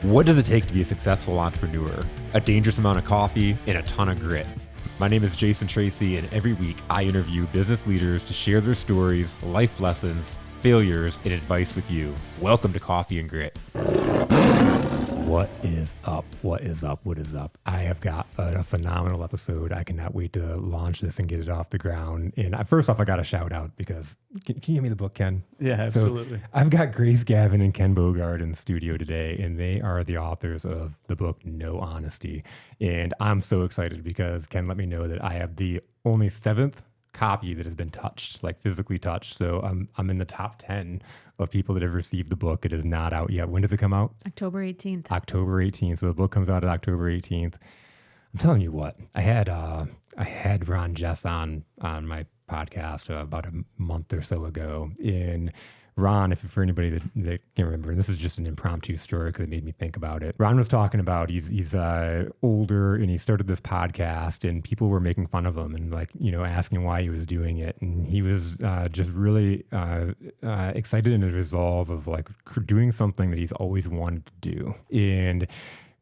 What does it take to be a successful entrepreneur? A dangerous amount of coffee and a ton of grit. My name is Jason Tracy, and every week I interview business leaders to share their stories, life lessons, failures, and advice with you. Welcome to Coffee and Grit. What is up? What is up? What is up? I have got a phenomenal episode. I cannot wait to launch this and get it off the ground. And first off, I got a shout out because can you give me the book, Ken? Yeah, absolutely. So I've got Grace, Gavin, and Ken Bogard in the studio today, and they are the authors of the book No Honesty. And I'm so excited because Ken let me know that I have the only 7th copy that has been touched, like physically touched. So I'm in the top 10 of people that have received the book. It is not out yet. When does it come out? October 18th. October 18th. So the book comes out on October 18th. I'm telling you what, I had Ron Jess on my podcast about a month or so ago. And Ron, if for anybody that can't remember, and this is just an impromptu story because it made me think about it. Ron was talking about he's older and he started this podcast and people were making fun of him and asking why he was doing it. And he was just really excited in his resolve of doing something that he's always wanted to do and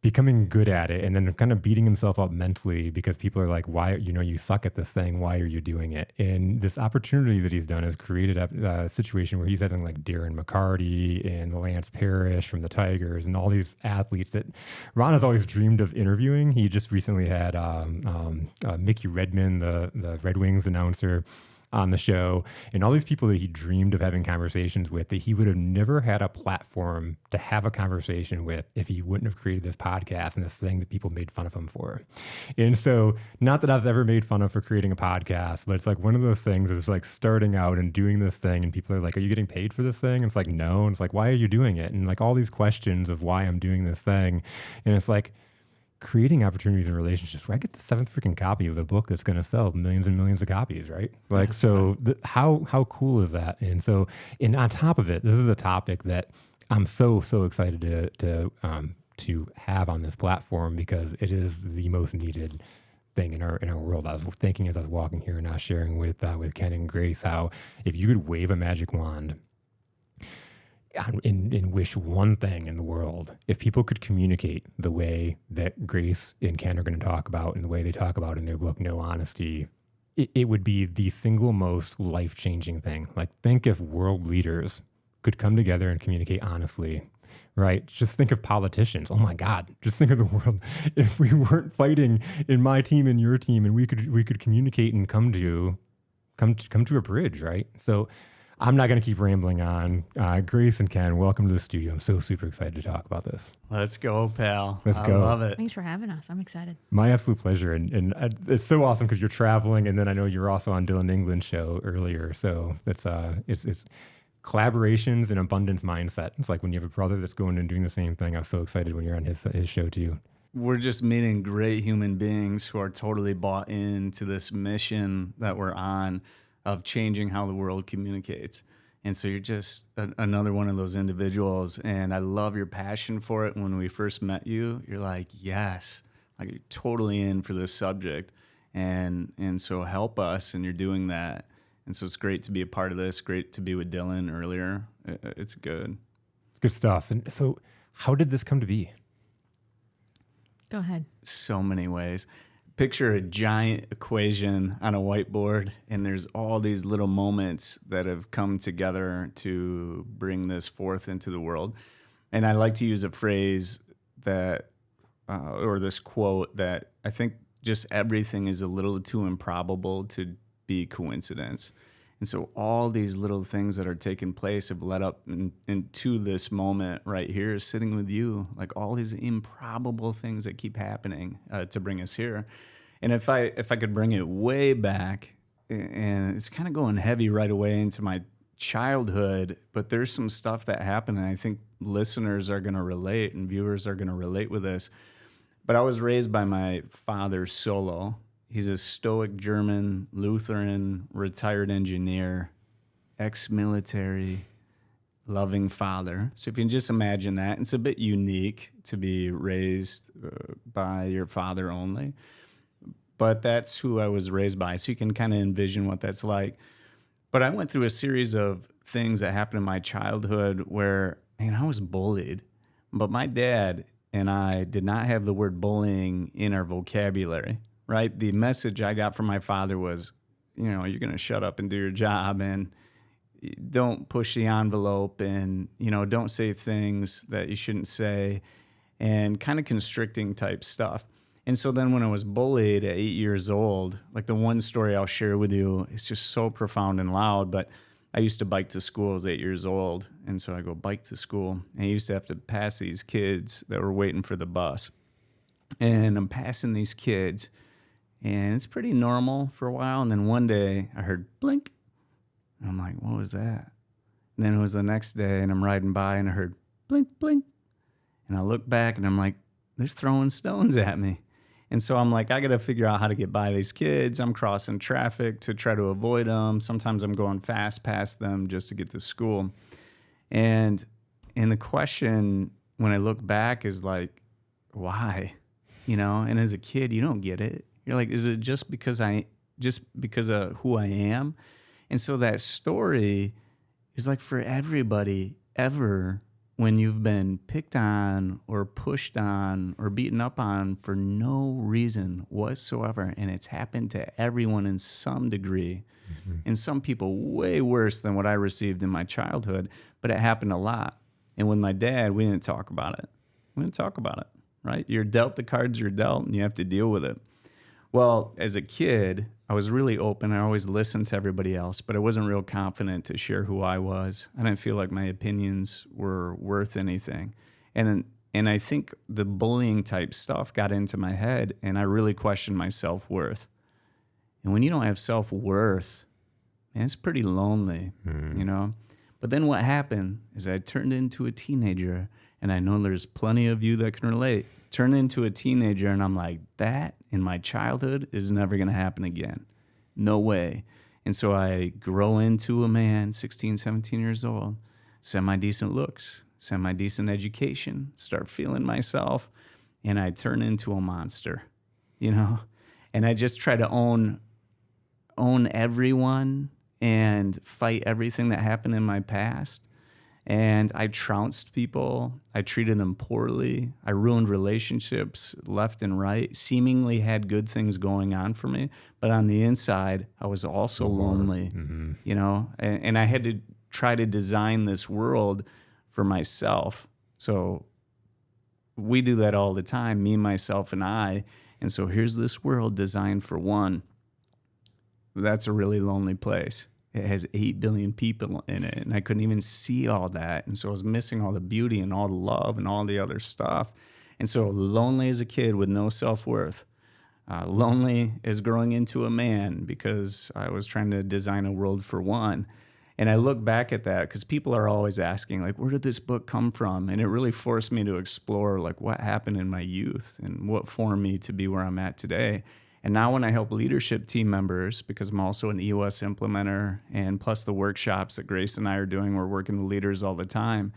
becoming good at it, and then kind of beating himself up mentally because people are like, why, you suck at this thing. Why are you doing it? And this opportunity that he's done has created a situation where he's having like Darren McCarty and Lance Parrish from the Tigers and all these athletes that Ron has always dreamed of interviewing. He just recently had Mickey Redmond, the Red Wings announcer, on the show, and all these people that he dreamed of having conversations with that he would have never had a platform to have a conversation with if he wouldn't have created this podcast and this thing that people made fun of him for. And so, not that I've ever made fun of for creating a podcast, but it's like one of those things that's like starting out and doing this thing and people are like, are you getting paid for this thing? And it's like, no. And it's like, why are you doing it? And like all these questions of why I'm doing this thing. And it's like, creating opportunities in relationships where I get the 7th freaking copy of a book that's going to sell millions and millions of copies, right? Like, that's so how cool is that? And so, and on top of it, this is a topic that I'm so excited to have on this platform because it is the most needed thing in our world. I was thinking as I was walking here and I was sharing with Ken and Grace how if you could wave a magic wand and wish one thing in the world, if people could communicate the way that Grace and Ken are going to talk about and the way they talk about in their book, No Honesty, it would be the single most life-changing thing. Like, think if world leaders could come together and communicate honestly, right? Just think of politicians. Oh my God, just think of the world. If we weren't fighting in my team and your team and we could communicate and come to a bridge, right? So I'm not going to keep rambling on. Grace and Ken, welcome to the studio. I'm so super excited to talk about this. Let's go, pal. Let's go. I love it. Thanks for having us. I'm excited. My absolute pleasure. And it's so awesome because you're traveling, and then I know you're also on Dylan England's show earlier. So it's collaborations and abundance mindset. It's like when you have a brother that's going and doing the same thing. I was so excited when you're on his show too. We're just meeting great human beings who are totally bought into this mission that we're on of changing how the world communicates. And so you're just another one of those individuals. And I love your passion for it. When we first met you, you're like, yes, like you're totally in for this subject. And so help us. And you're doing that. And so it's great to be a part of this. Great to be with Dylan earlier. It's good. It's good stuff. And so how did this come to be? Go ahead. So many ways. Picture a giant equation on a whiteboard, and there's all these little moments that have come together to bring this forth into the world. And I like to use a phrase that, or this quote that I think just everything is a little too improbable to be coincidence. And so all these little things that are taking place have led up into this moment right here, sitting with you, like all these improbable things that keep happening to bring us here. And if I could bring it way back, and it's kind of going heavy right away into my childhood, but there's some stuff that happened, and I think listeners are going to relate and viewers are going to relate with this. But I was raised by my father solo. He's a stoic German Lutheran retired engineer, ex-military, loving father. So if you can just imagine that, it's a bit unique to be raised by your father only. But that's who I was raised by, so you can kind of envision what that's like. But I went through a series of things that happened in my childhood where, man, I was bullied. But my dad and I did not have the word bullying in our vocabulary, right? The message I got from my father was, you're going to shut up and do your job, and don't push the envelope, and, don't say things that you shouldn't say, and kind of constricting type stuff. And so then when I was bullied at 8 years old, like the one story I'll share with you, it's just so profound and loud, but I used to bike to school. I was 8 years old. And so I go bike to school, and I used to have to pass these kids that were waiting for the bus. And I'm passing these kids, and it's pretty normal for a while. And then one day I heard blink. And I'm like, what was that? And then it was the next day, and I'm riding by, and I heard blink, blink. And I look back, and I'm like, they're throwing stones at me. And so I'm like, I got to figure out how to get by these kids. I'm crossing traffic to try to avoid them. Sometimes I'm going fast past them just to get to school. And the question when I look back is like, why? And as a kid, you don't get it. You're like, is it just because of who I am? And so that story is like for everybody ever, when you've been picked on or pushed on or beaten up on for no reason whatsoever, and it's happened to everyone in some degree, and some people way worse than what I received in my childhood, but it happened a lot. And with my dad, we didn't talk about it. Right? You're dealt the cards you're dealt, and you have to deal with it. Well, as a kid, I was really open. I always listened to everybody else, but I wasn't real confident to share who I was. I didn't feel like my opinions were worth anything. And I think the bullying type stuff got into my head, and I really questioned my self-worth. And when you don't have self-worth, man, it's pretty lonely, But then what happened is I turned into a teenager, and I know there's plenty of you that can relate. Turned into a teenager, and I'm like, that in my childhood is never going to happen again. No way. And so I grow into a man, 16, 17 years old, semi-decent looks, semi-decent education, start feeling myself, and I turn into a monster, And I just try to own everyone and fight everything that happened in my past. And I trounced people. I treated them poorly. I ruined relationships left and right, seemingly had good things going on for me. But on the inside, I was also lonely, and I had to try to design this world for myself. So we do that all the time, me, myself, and I. And so here's this world designed for one. That's a really lonely place. It has 8 billion people in it, and I couldn't even see all that. And so I was missing all the beauty and all the love and all the other stuff. And so lonely as a kid with no self-worth. Lonely as growing into a man because I was trying to design a world for one. And I look back at that because people are always asking, like, where did this book come from? And it really forced me to explore, like, what happened in my youth and what formed me to be where I'm at today. And now when I help leadership team members, because I'm also an EOS implementer, and plus the workshops that Grace and I are doing, we're working with leaders all the time.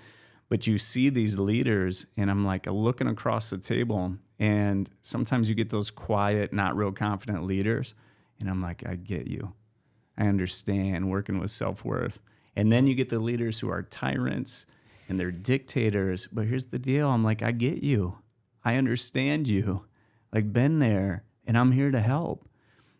But you see these leaders, and I'm like looking across the table, and sometimes you get those quiet, not real confident leaders, and I'm like, I get you. I understand working with self-worth. And then you get the leaders who are tyrants, and they're dictators. But here's the deal. I'm like, I get you. I understand you. Like, been there. And I'm here to help.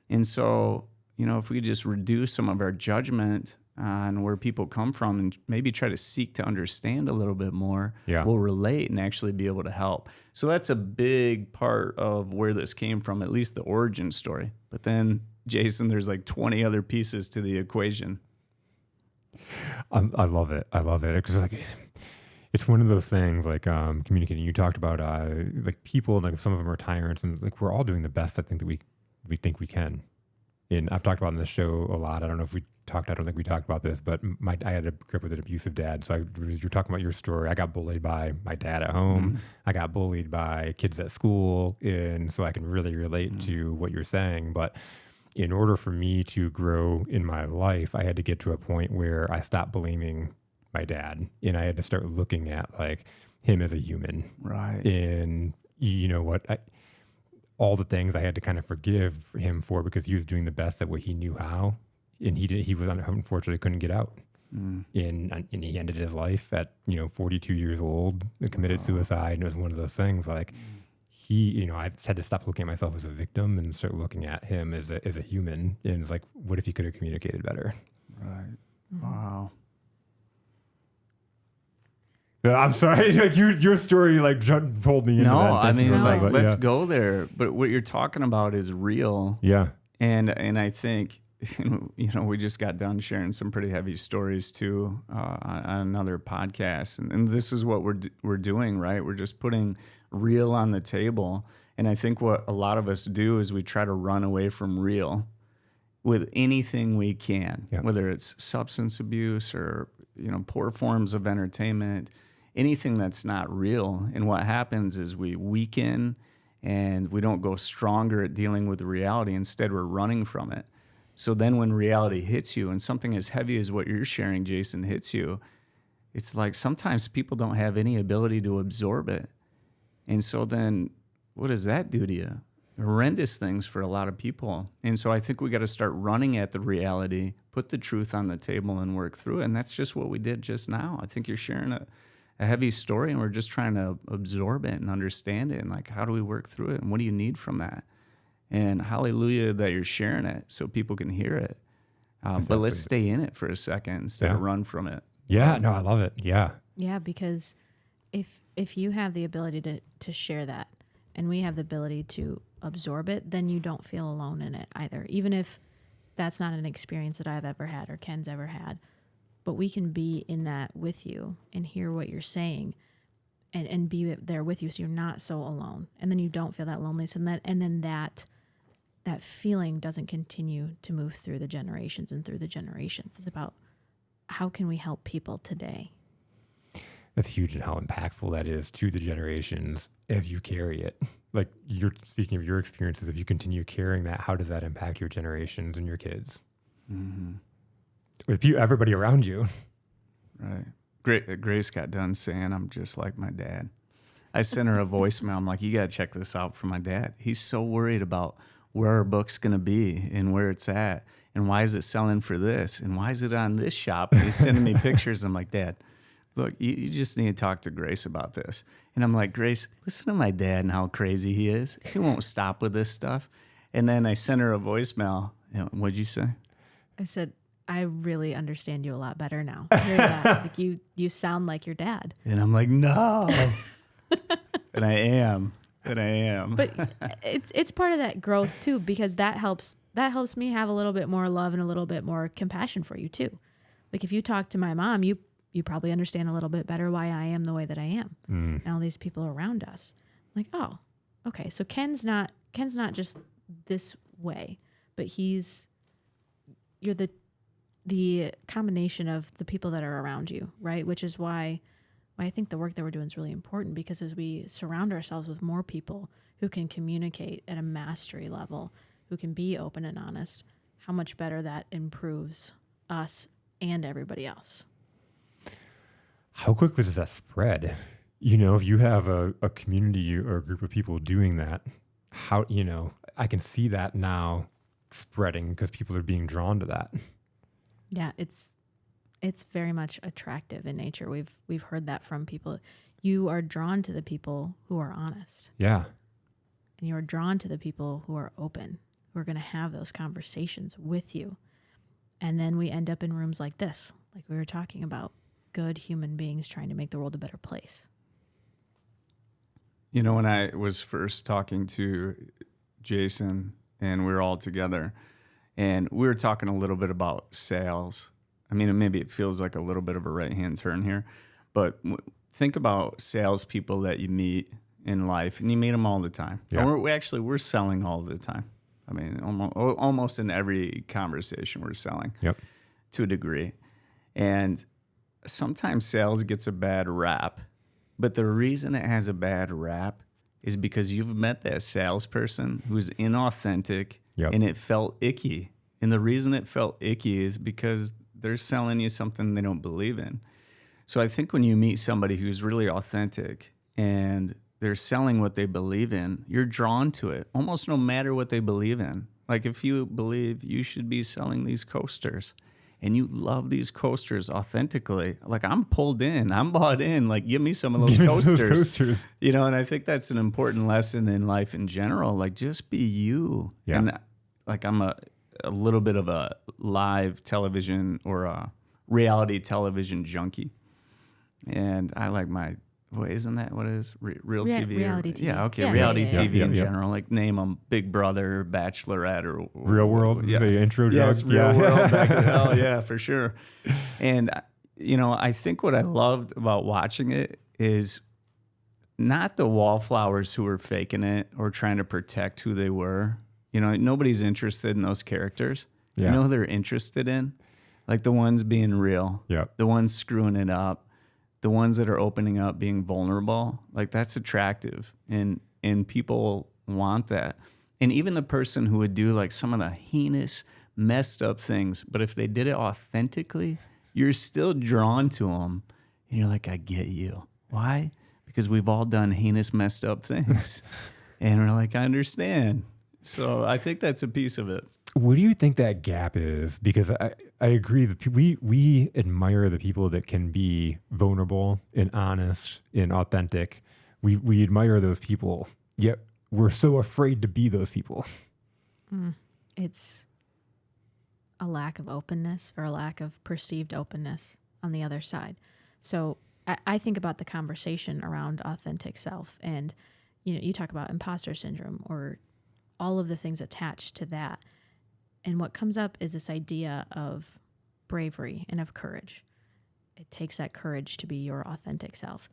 And so, if we could just reduce some of our judgment on where people come from and maybe try to seek to understand a little bit more, we'll relate and actually be able to help. So that's a big part of where this came from, at least the origin story. But then, Jason, there's like 20 other pieces to the equation. I love it. Because it's one of those things like communicating. You talked about like people, like some of them are tyrants, and like we're all doing the best I think that we think we can. And I've talked about in this show a lot. I don't think we talked about this, but I had a grip with an abusive dad. So you're talking about your story. I got bullied by my dad at home. Mm-hmm. I got bullied by kids at school, and so I can really relate to what you're saying. But in order for me to grow in my life, I had to get to a point where I stopped blaming my dad, and I had to start looking at like him as a human. Right. And you know what? All the things I had to kind of forgive him for because he was doing the best at what he knew how. And he was unfortunately couldn't get out. and he ended his life at 42 years old and committed suicide. And it was one of those things like I had to stop looking at myself as a victim and start looking at him as a human. And it's like, what if he could have communicated better? Right. Wow. I'm sorry, like your story like pulled me into that. No, I Thank you mean, for that, but let's yeah. go there. But what you're talking about is real. Yeah. And I think, we just got done sharing some pretty heavy stories too on another podcast. And this is what we're doing, right? We're just putting real on the table. And I think what a lot of us do is we try to run away from real with anything we can, whether it's substance abuse or, poor forms of entertainment, anything that's not real. And what happens is we weaken and we don't go stronger at dealing with the reality. Instead, we're running from it. So then when reality hits you and something as heavy as what you're sharing, Jason, hits you, it's like sometimes people don't have any ability to absorb it. And so then what does that do to you? Horrendous things for a lot of people. And so I think we got to start running at the reality, put the truth on the table and work through it. And that's just what we did just now. I think you're sharing a heavy story and we're just trying to absorb it and understand it. And like, how do we work through it? And what do you need from that? And hallelujah that you're sharing it so people can hear it. But let's stay in it for a second instead of run from it. Yeah, no, I love it. Yeah. Yeah, because if you have the ability to share that and we have the ability to absorb it, then you don't feel alone in it either. Even if that's not an experience that I've ever had or Ken's ever had, but we can be in that with you and hear what you're saying and be there with you so you're not so alone. And then you don't feel that loneliness and then that feeling doesn't continue to move through the generations and through the generations. It's about how can we help people today? That's huge in how impactful that is to the generations as you carry it. Like you're speaking of your experiences, if you continue carrying that, how does that impact your generations and your kids? Mm-hmm. With everybody around you. Right. Grace got done saying, I'm just like my dad. I sent her a voicemail. I'm like, you got to check this out for my dad. He's so worried about where our book's going to be and where it's at. And why is it selling for this? And why is it on this shop? And he's sending me pictures. I'm like, Dad, look, you just need to talk to Grace about this. And I'm like, Grace, listen to my dad and how crazy he is. He won't stop with this stuff. And then I sent her a voicemail. What'd you say? I said, I really understand you a lot better now. Hear that? Like you sound like your dad. And I'm like, no. And I am. But it's part of that growth too, because that helps me have a little bit more love and a little bit more compassion for you too. Like if you talk to my mom, you probably understand a little bit better why I am the way that I am. And all these people around us. Like, oh, okay. So Ken's not just this way, but you're the combination of the people that are around you, right? Which is why I think the work that we're doing is really important, because as we surround ourselves with more people who can communicate at a mastery level, who can be open and honest, how much better that improves us and everybody else. How quickly does that spread? If you have a community or a group of people doing that, how, I can see that now spreading because people are being drawn to that. Yeah, it's very much attractive in nature. We've heard that from people. You are drawn to the people who are honest. Yeah. And you are drawn to the people who are open, who are going to have those conversations with you. And then we end up in rooms like this, like we were talking about, good human beings trying to make the world a better place. When I was first talking to Jason and we were all together and we were talking a little bit about sales. I mean, maybe it feels like a little bit of a right-hand turn here, but think about salespeople that you meet in life, and you meet them all the time. Yeah. And we're selling all the time. I mean, almost in every conversation we're selling to a degree. And sometimes sales gets a bad rap, but the reason it has a bad rap is because you've met that salesperson who's inauthentic and it felt icky. And the reason it felt icky is because they're selling you something they don't believe in. So I think when you meet somebody who's really authentic and they're selling what they believe in, you're drawn to it almost no matter what they believe in. Like if you believe you should be selling these coasters and you love these coasters authentically, like I'm pulled in, I'm bought in, like give me some of those Give me those coasters. coasters. You know, and I think that's an important lesson in life in general. Like just be you. Yeah. And like I'm a little bit of a live television or a reality television junkie. And I like isn't that what it is? Real TV? Reality TV. Yeah, okay. Yeah, reality yeah, yeah. TV in Yeah. general. Like name them Big Brother, Bachelorette, or Real World, Yeah. the intro drug. Yes, Real World. Oh, yeah, for sure. And, you know, I think what I loved about watching it is not the wallflowers who were faking it or trying to protect who they were. You know, nobody's interested in those characters. Yeah. You know who they're interested in? Like the ones being real, Yep. the ones screwing it up, the ones that are opening up, being vulnerable. Like that's attractive, and people want that. And even the person who would do like some of the heinous, messed up things, but if they did it authentically, you're still drawn to them. And you're like, I get you. Why? Because we've all done heinous, messed up things. And we're like, I understand. So I think that's a piece of it. What do you think that gap is? Because I agree that we admire the people that can be vulnerable and honest and authentic. We admire those people, yet we're so afraid to be those people. It's a lack of openness or a lack of perceived openness on the other side. So I think about the conversation around authentic self, and you know, you talk about imposter syndrome or all of the things attached to that. And what comes up is this idea of bravery and of courage. It takes that courage to be your authentic self.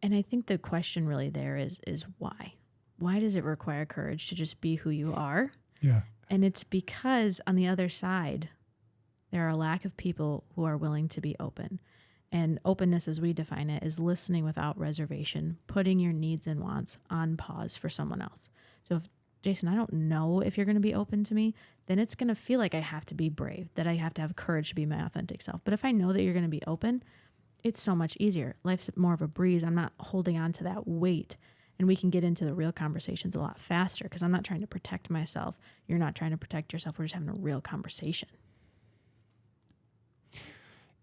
And I think the question really there is why? Why does it require courage to just be who you are? Yeah. And it's because on the other side, there are a lack of people who are willing to be open. And openness, as we define it, is listening without reservation, putting your needs and wants on pause for someone else. So if, Jason, I don't know if you're going to be open to me, then it's going to feel like I have to be brave, that I have to have courage to be my authentic self. But if I know that you're going to be open, it's so much easier. Life's more of a breeze. I'm not holding on to that weight. And we can get into the real conversations a lot faster because I'm not trying to protect myself. You're not trying to protect yourself. We're just having a real conversation.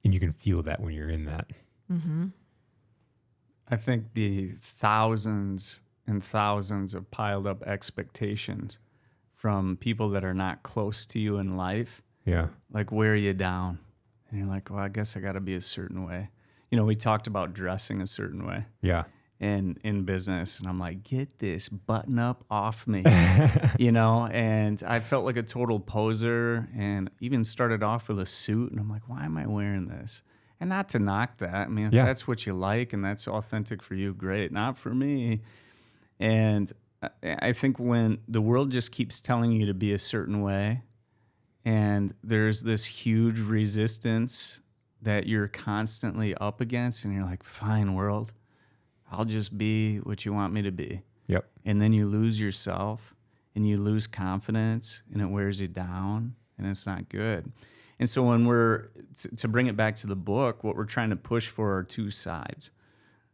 And you can feel that when you're in that. Mm-hmm. I think the thousands and thousands of piled up expectations from people that are not close to you in life, Yeah. like wear you down. And you're like, well, I guess I got to be a certain way. You know, we talked about dressing a certain way Yeah. and in business. And I'm like, get this button up off me, you know? And I felt like a total poser and even started off with a suit. And I'm like, why am I wearing this? And not to knock that. I mean, if that's what you like and that's authentic for you, great. Not for me. And I think when the world just keeps telling you to be a certain way and there's this huge resistance that you're constantly up against and you're like, fine, world, I'll just be what you want me to be. Yep. And then you lose yourself and you lose confidence and it wears you down and it's not good. And so when to bring it back to the book, what we're trying to push for are two sides.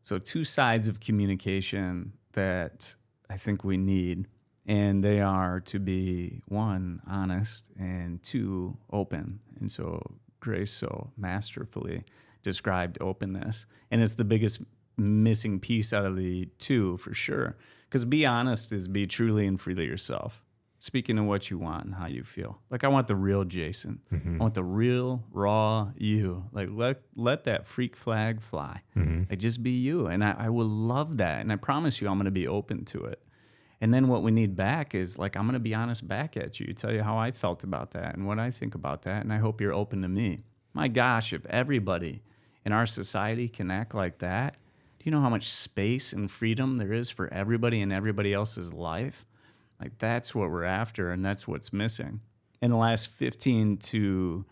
So two sides of communication that I think we need. And they are to be, one, honest, and two, open. And so Grace so masterfully described openness. And it's the biggest missing piece out of the two for sure. Because be honest is be truly and freely yourself. Speaking of what you want and how you feel. Like I want the real Jason. Mm-hmm. I want the real, raw you. Like let that freak flag fly. Mm-hmm. Like just be you. And I will love that. And I promise you I'm going to be open to it. And then what we need back is like, I'm going to be honest back at you, tell you how I felt about that and what I think about that. And I hope you're open to me. My gosh, if everybody in our society can act like that, do you know how much space and freedom there is for everybody in everybody else's life? Like that's what we're after, and that's what's missing. In the last 15 to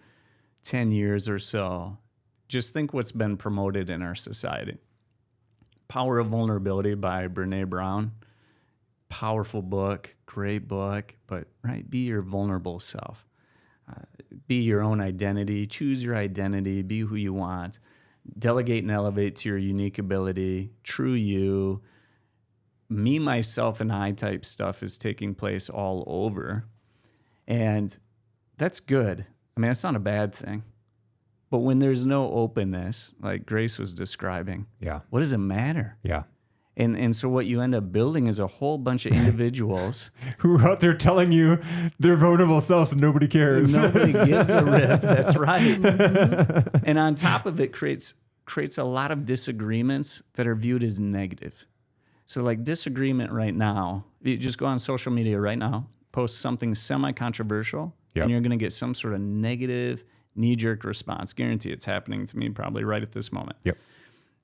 10 years or so, just think what's been promoted in our society. Power of Vulnerability by Brené Brown. Powerful book, great book, but right, be your vulnerable self. Be your own identity, choose your identity, be who you want. Delegate and elevate to your unique ability, true you. Me, myself, and I type stuff is taking place all over. And that's good. I mean, that's not a bad thing. But when there's no openness, like Grace was describing, Yeah. what does it matter? Yeah. And so what you end up building is a whole bunch of individuals. Who are out there telling you their vulnerable selves and nobody cares. Nobody gives a rip. That's right. And on top of it, creates a lot of disagreements that are viewed as negative. So like disagreement right now, you just go on social media right now, post something semi-controversial, Yep. and you're going to get some sort of negative knee-jerk response. Guarantee it's happening to me probably right at this moment. Yep.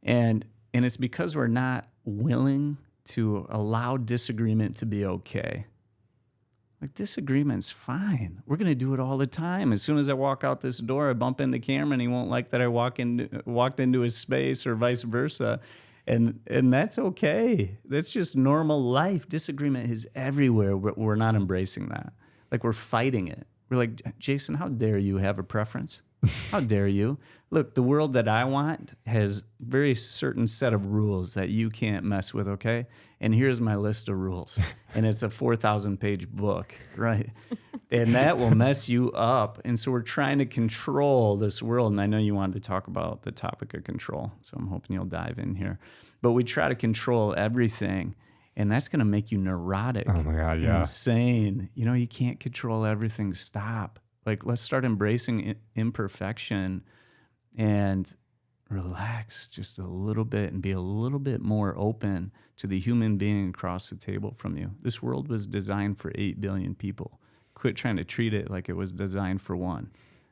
And it's because we're not willing to allow disagreement to be okay. Like, disagreement's fine. We're going to do it all the time. As soon as I walk out this door, I bump into Cameron. He won't like that I walked into his space or vice versa. And that's okay. That's just normal life. Disagreement is everywhere. We're not embracing that. Like, we're fighting it. We're like, Jason, how dare you have a preference? How dare you? Look, the world that I want has very certain set of rules that you can't mess with, okay? And here's my list of rules. And it's a 4,000-page book, right? And that will mess you up. And so we're trying to control this world. And I know you wanted to talk about the topic of control, so I'm hoping you'll dive in here. But we try to control everything, and that's going to make you neurotic. Oh, my God, yeah. Insane. You know, you can't control everything. Stop. Like, let's start embracing imperfection and relax just a little bit and be a little bit more open to the human being across the table from you. This world was designed for 8 billion people. Quit trying to treat it like it was designed for one.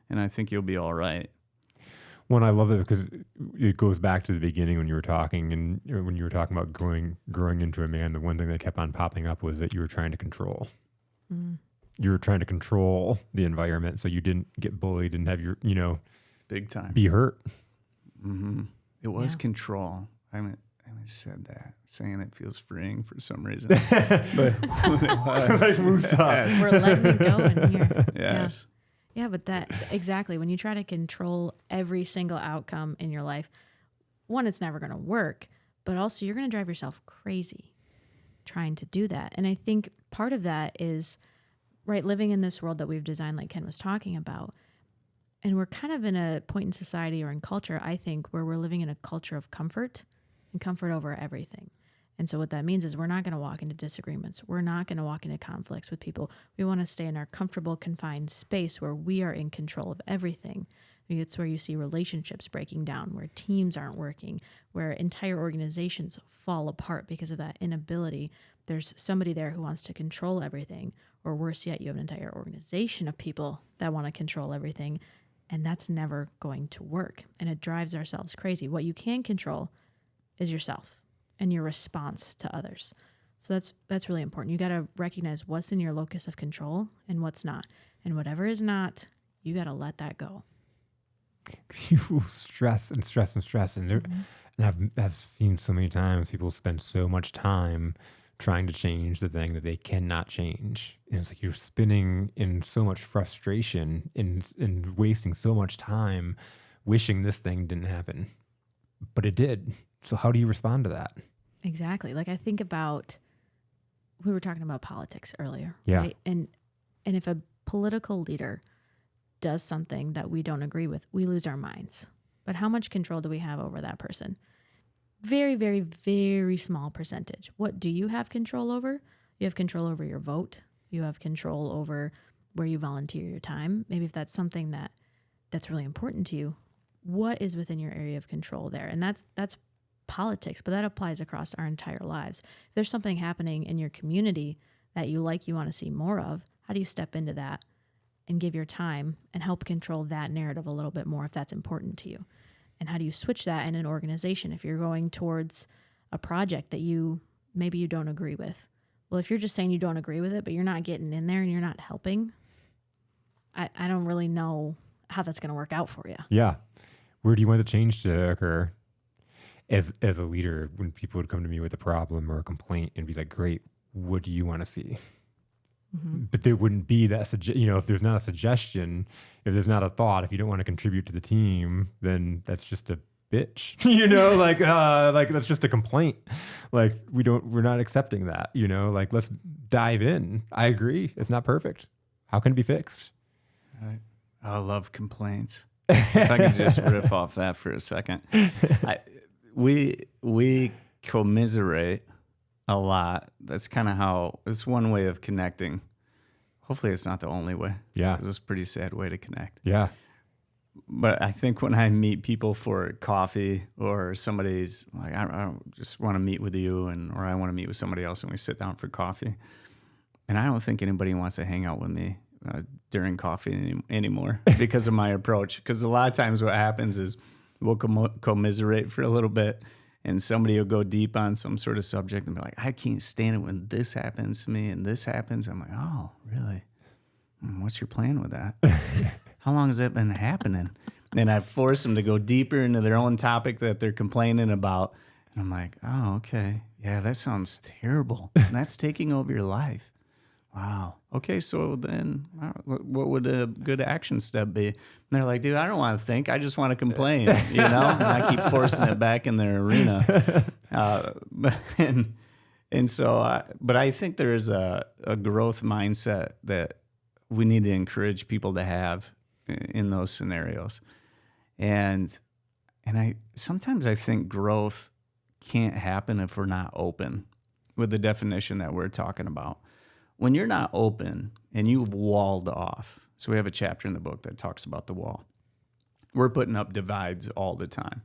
And I think you'll be all right. Well, I love that because it goes back to the beginning when you were talking, and when you were talking about growing into a man, the one thing that kept on popping up was that you were trying to control. You were trying to control the environment so you didn't get bullied and have your, Big time. be hurt. Mm-hmm. It was control. I haven't said that. Saying it feels freeing for some reason. But when it was, Like Musa. yes. We're letting it go in here. Yes. Yeah, but that exactly when you try to control every single outcome in your life, one, it's never going to work, but also you're going to drive yourself crazy trying to do that. And I think part of that is, right, living in this world that we've designed, like Ken was talking about. And we're kind of in a point in society or in culture, I think, where we're living in a culture of comfort and comfort over everything. And so what that means is we're not going to walk into disagreements. We're not going to walk into conflicts with people. We want to stay in our comfortable, confined space where we are in control of everything. It's where you see relationships breaking down, where teams aren't working, where entire organizations fall apart because of that inability. There's somebody there who wants to control everything, or worse yet, you have an entire organization of people that want to control everything, and that's never going to work. And it drives ourselves crazy. What you can control is yourself and your response to others. So that's really important. You got to recognize what's in your locus of control and what's not. And whatever is not, you got to let that go. You will stress and stress and stress. And, and I've seen so many times people spend so much time trying to change the thing that they cannot change. And it's like you're spinning in so much frustration and wasting so much time wishing this thing didn't happen. But it did. So how do you respond to that? Exactly. Like I think about, we were talking about politics earlier. Yeah. Right? And if a political leader does something that we don't agree with, we lose our minds. But how much control do we have over that person? Very, very, very small percentage. What do you have control over? You have control over your vote. You have control over where you volunteer your time. Maybe if that's something that's really important to you, what is within your area of control there? And that's politics, but that applies across our entire lives. If there's something happening in your community that you want to see more of, how do you step into that and give your time and help control that narrative a little bit more if that's important to you? And how do you switch that in an organization if you're going towards a project that maybe you don't agree with? Well, if you're just saying you don't agree with it, but you're not getting in there and you're not helping, I don't really know how that's going to work out for you. Yeah. Where do you want the change to occur? As a leader, when people would come to me with a problem or a complaint and be like, great, what do you want to see? Mm-hmm. But there wouldn't be that, if there's not a suggestion, if there's not a thought, if you don't want to contribute to the team, then that's just a bitch, like that's just a complaint. Like we're not accepting that, like let's dive in. I agree. It's not perfect. How can it be fixed? I love complaints. If I could just riff off that for a second. We commiserate a lot. That's kind of how, it's one way of connecting. Hopefully it's not the only way. Yeah. 'Cause it's a pretty sad way to connect. Yeah. But I think when I meet people for coffee, or somebody's like, I don't just want to meet with you, or I want to meet with somebody else and we sit down for coffee. And I don't think anybody wants to hang out with me during coffee anymore because of my approach. Because a lot of times what happens is we'll commiserate for a little bit, and somebody will go deep on some sort of subject and be like, I can't stand it when this happens to me and this happens. I'm like, oh, really? What's your plan with that? How long has that been happening? And I force them to go deeper into their own topic that they're complaining about. And I'm like, oh, okay. Yeah, that sounds terrible. And that's taking over your life. Wow. Okay, so then what would a good action step be? And they're like, dude, I don't want to think. I just want to complain, you know? And I keep forcing it back in their arena. But I think there is a growth mindset that we need to encourage people to have in those scenarios. And sometimes I think growth can't happen if we're not open with the definition that we're talking about. When you're not open and you've walled off, so we have a chapter in the book that talks about the wall. We're putting up divides all the time,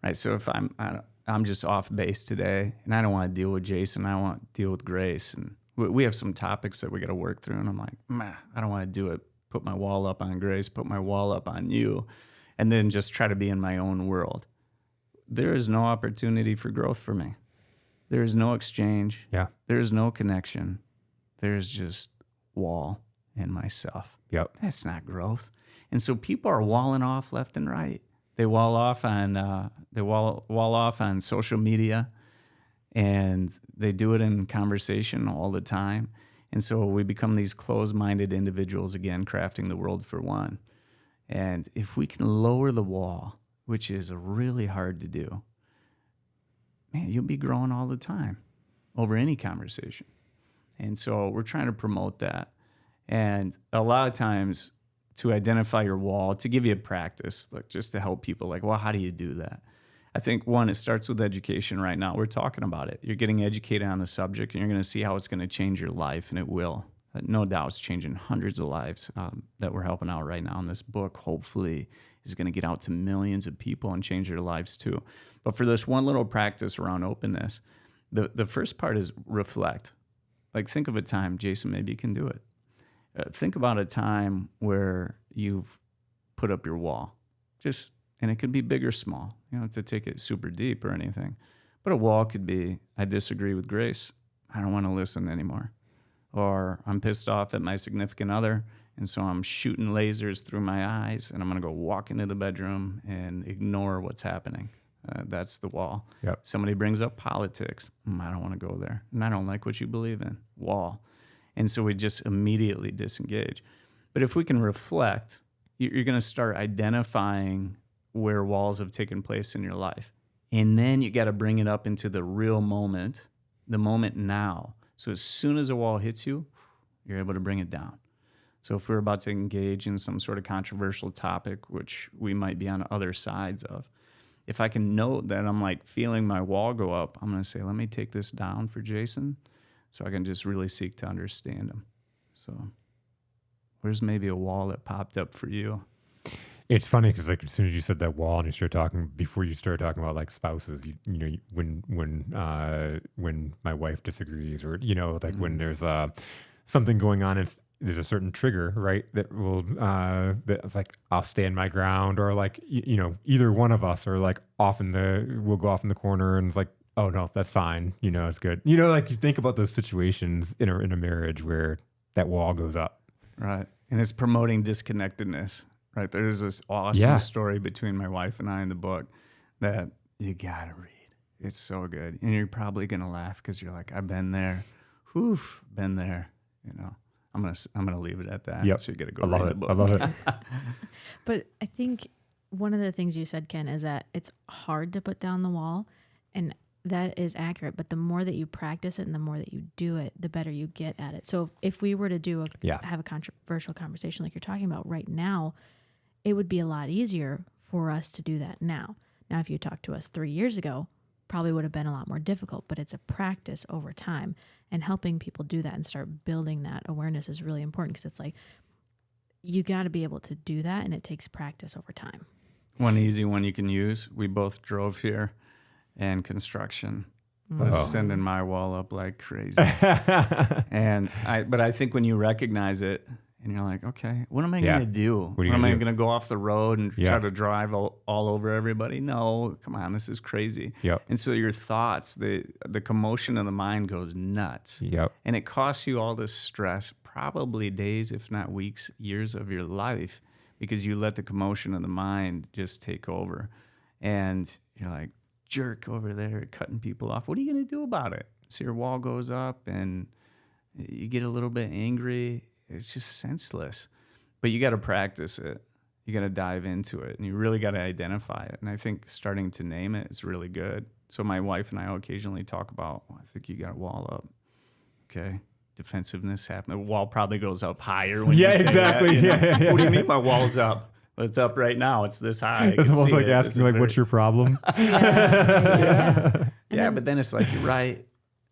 right? So if I'm just off base today and I don't want to deal with Jason, I want to deal with Grace, and we have some topics that we got to work through, and I'm like, I don't want to do it. Put my wall up on Grace, put my wall up on you, and then just try to be in my own world. There is no opportunity for growth for me. There is no exchange. Yeah. There is no connection. There's just wall and myself. Yep. That's not growth. And so people are walling off left and right. They wall off on social media, and they do it in conversation all the time. And so we become these closed-minded individuals again, crafting the world for one. And if we can lower the wall, which is really hard to do, man, you'll be growing all the time over any conversation. And so we're trying to promote that. And a lot of times to identify your wall, to give you a practice, like just to help people, like, well, how do you do that? I think, one, it starts with education right now. We're talking about it. You're getting educated on the subject, and you're going to see how it's going to change your life, and it will. No doubt it's changing hundreds of lives that we're helping out right now. And this book, hopefully, is going to get out to millions of people and change their lives too. But for this one little practice around openness, the first part is reflect. Like, think of a time, Jason, maybe you can do it. Think about a time where you've put up your wall. And it could be big or small. You don't have to take it super deep or anything. But a wall could be, I disagree with Grace. I don't want to listen anymore. Or I'm pissed off at my significant other, and so I'm shooting lasers through my eyes, and I'm going to go walk into the bedroom and ignore what's happening. That's the wall. Yep. Somebody brings up politics. I don't want to go there. And I don't like what you believe in. Wall. And so we just immediately disengage. But if we can reflect, you're going to start identifying where walls have taken place in your life. And then you got to bring it up into the real moment, the moment now. So as soon as a wall hits you, you're able to bring it down. So if we're about to engage in some sort of controversial topic, which we might be on other sides of, if I can note that I'm like feeling my wall go up, I'm going to say, let me take this down for Jason so I can just really seek to understand him. So where's maybe a wall that popped up for you? It's funny because like as soon as you said that wall and you started talking, before you started talking about like spouses, you know, when my wife disagrees, or, you know, like when there's something going on, there's a certain trigger, right? That will, that's like, I'll stand my ground, or like, you know, either one of us are like we'll go off in the corner and it's like, oh no, that's fine. You know, it's good. You know, like you think about those situations in a marriage where that wall goes up. Right. And it's promoting disconnectedness, right? There's this awesome story between my wife and I in the book that you gotta read. It's so good. And you're probably gonna laugh because you're like, I've been there. Whew, been there, you know. I'm gonna leave it at that. Yep. So you gotta go read the book. I love it. But I think one of the things you said, Ken, is that it's hard to put down the wall. And That is accurate, but the more that you practice it and the more that you do it, the better you get at it. So if we were to have a controversial conversation like you're talking about right now, it would be a lot easier for us to do that now. Now, if you talked to us 3 years ago, probably would have been a lot more difficult, but it's a practice over time, and helping people do that and start building that awareness is really important, because it's like, you got to be able to do that, and it takes practice over time. One easy one you can use. We both drove here, and construction was sending my wall up like crazy. But I think when you recognize it and you're like, okay, what am I going to do? What am I going to go off the road and try to drive all over everybody? No, come on, this is crazy. Yep. And so your thoughts, the commotion of the mind goes nuts. Yep. And it costs you all this stress, probably days, if not weeks, years of your life, because you let the commotion of the mind just take over. And you're like, jerk over there cutting people off. What are you going to do about it? So your wall goes up and you get a little bit angry. It's just senseless. But you got to practice it. You got to dive into it, and you really got to identify it. And I think starting to name it is really good. So my wife and I will occasionally talk about, I think you got a wall up. Okay. Defensiveness happening. The wall probably goes up higher when you say exactly. that. What do you mean my wall's up? Well, it's up right now. It's this high. It's almost like asking, like, what's your problem? Yeah, but then it's like, you're right.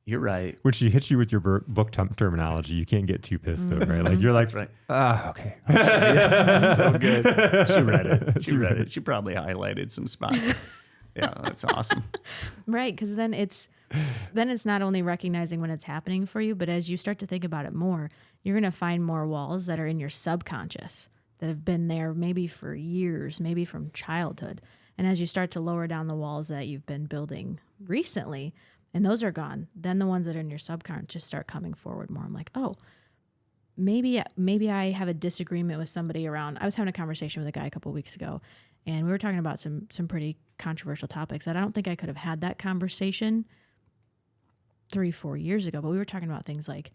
You're right. When she hits you with your book terminology, you can't get too pissed, though, right? Like, you're like, right. Okay. Yeah, so good. She read it. She read it. She probably highlighted some spots. Yeah, that's awesome. Right, because then it's not only recognizing when it's happening for you, but as you start to think about it more, you're going to find more walls that are in your subconscious that have been there maybe for years, maybe from childhood. And as you start to lower down the walls that you've been building recently, and those are gone, then the ones that are in your subconscious start coming forward more. I'm like, oh, maybe I have a disagreement with somebody around. I was having a conversation with a guy a couple of weeks ago, and we were talking about some pretty controversial topics that I don't think I could have had that conversation 3-4 years ago, but we were talking about things like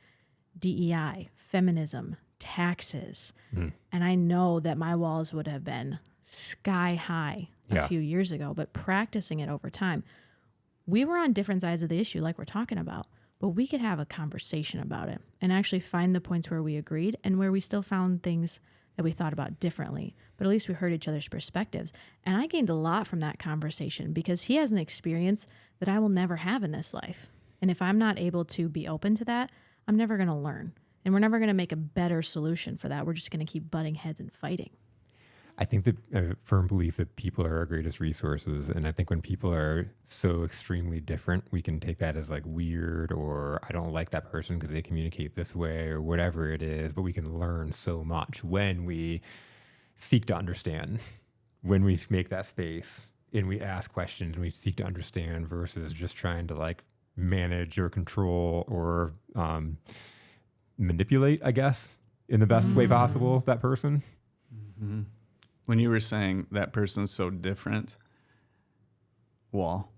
DEI, feminism, taxes. And I know that my walls would have been sky high a few years ago, but practicing it over time, we were on different sides of the issue like we're talking about, but we could have a conversation about it and actually find the points where we agreed and where we still found things that we thought about differently, but at least we heard each other's perspectives. And I gained a lot from that conversation because he has an experience that I will never have in this life. And if I'm not able to be open to that, I'm never going to learn. And we're never going to make a better solution for that. We're just going to keep butting heads and fighting. I think that a firm belief that people are our greatest resources. And I think when people are so extremely different, we can take that as like weird, or I don't like that person because they communicate this way, or whatever it is. But we can learn so much when we seek to understand, when we make that space and we ask questions and we seek to understand versus just trying to like manage or control or manipulate, I guess, in the best way possible, that person. Mm-hmm. When you were saying that person's so different, wall,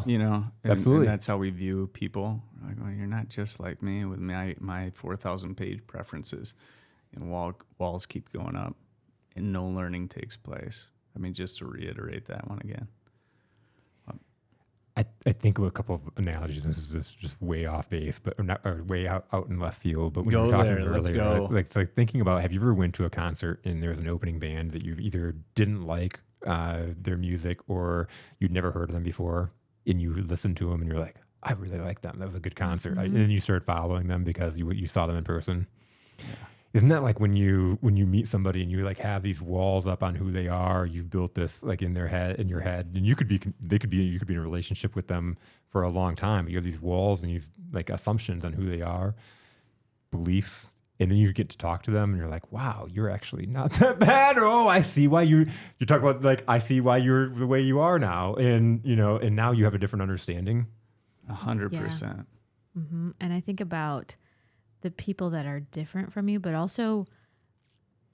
you know, absolutely. And that's how we view people. Like, well, you're not just like me with my 4,000 page preferences, and walls keep going up and no learning takes place. I mean, just to reiterate that one again. I think of a couple of analogies. This is just way off base, but or way out in left field. But when you were talking earlier, let's go. It's like thinking about, have you ever went to a concert and there was an opening band that you either didn't like their music or you'd never heard of them before, and you listened to them and you're like, I really like them. That was a good concert. And then you start following them because you saw them in person. Yeah. Isn't that like when you meet somebody and you like have these walls up on who they are? You've built this like in your head, and you could be in a relationship with them for a long time. But you have these walls and these like assumptions on who they are, beliefs, and then you get to talk to them and you're like, wow, you're actually not that bad. Or, oh, I see why you talk about, like, I see why you're the way you are now, and and now you have a different understanding. 100%. Mm-hmm. And I think about the people that are different from you, but also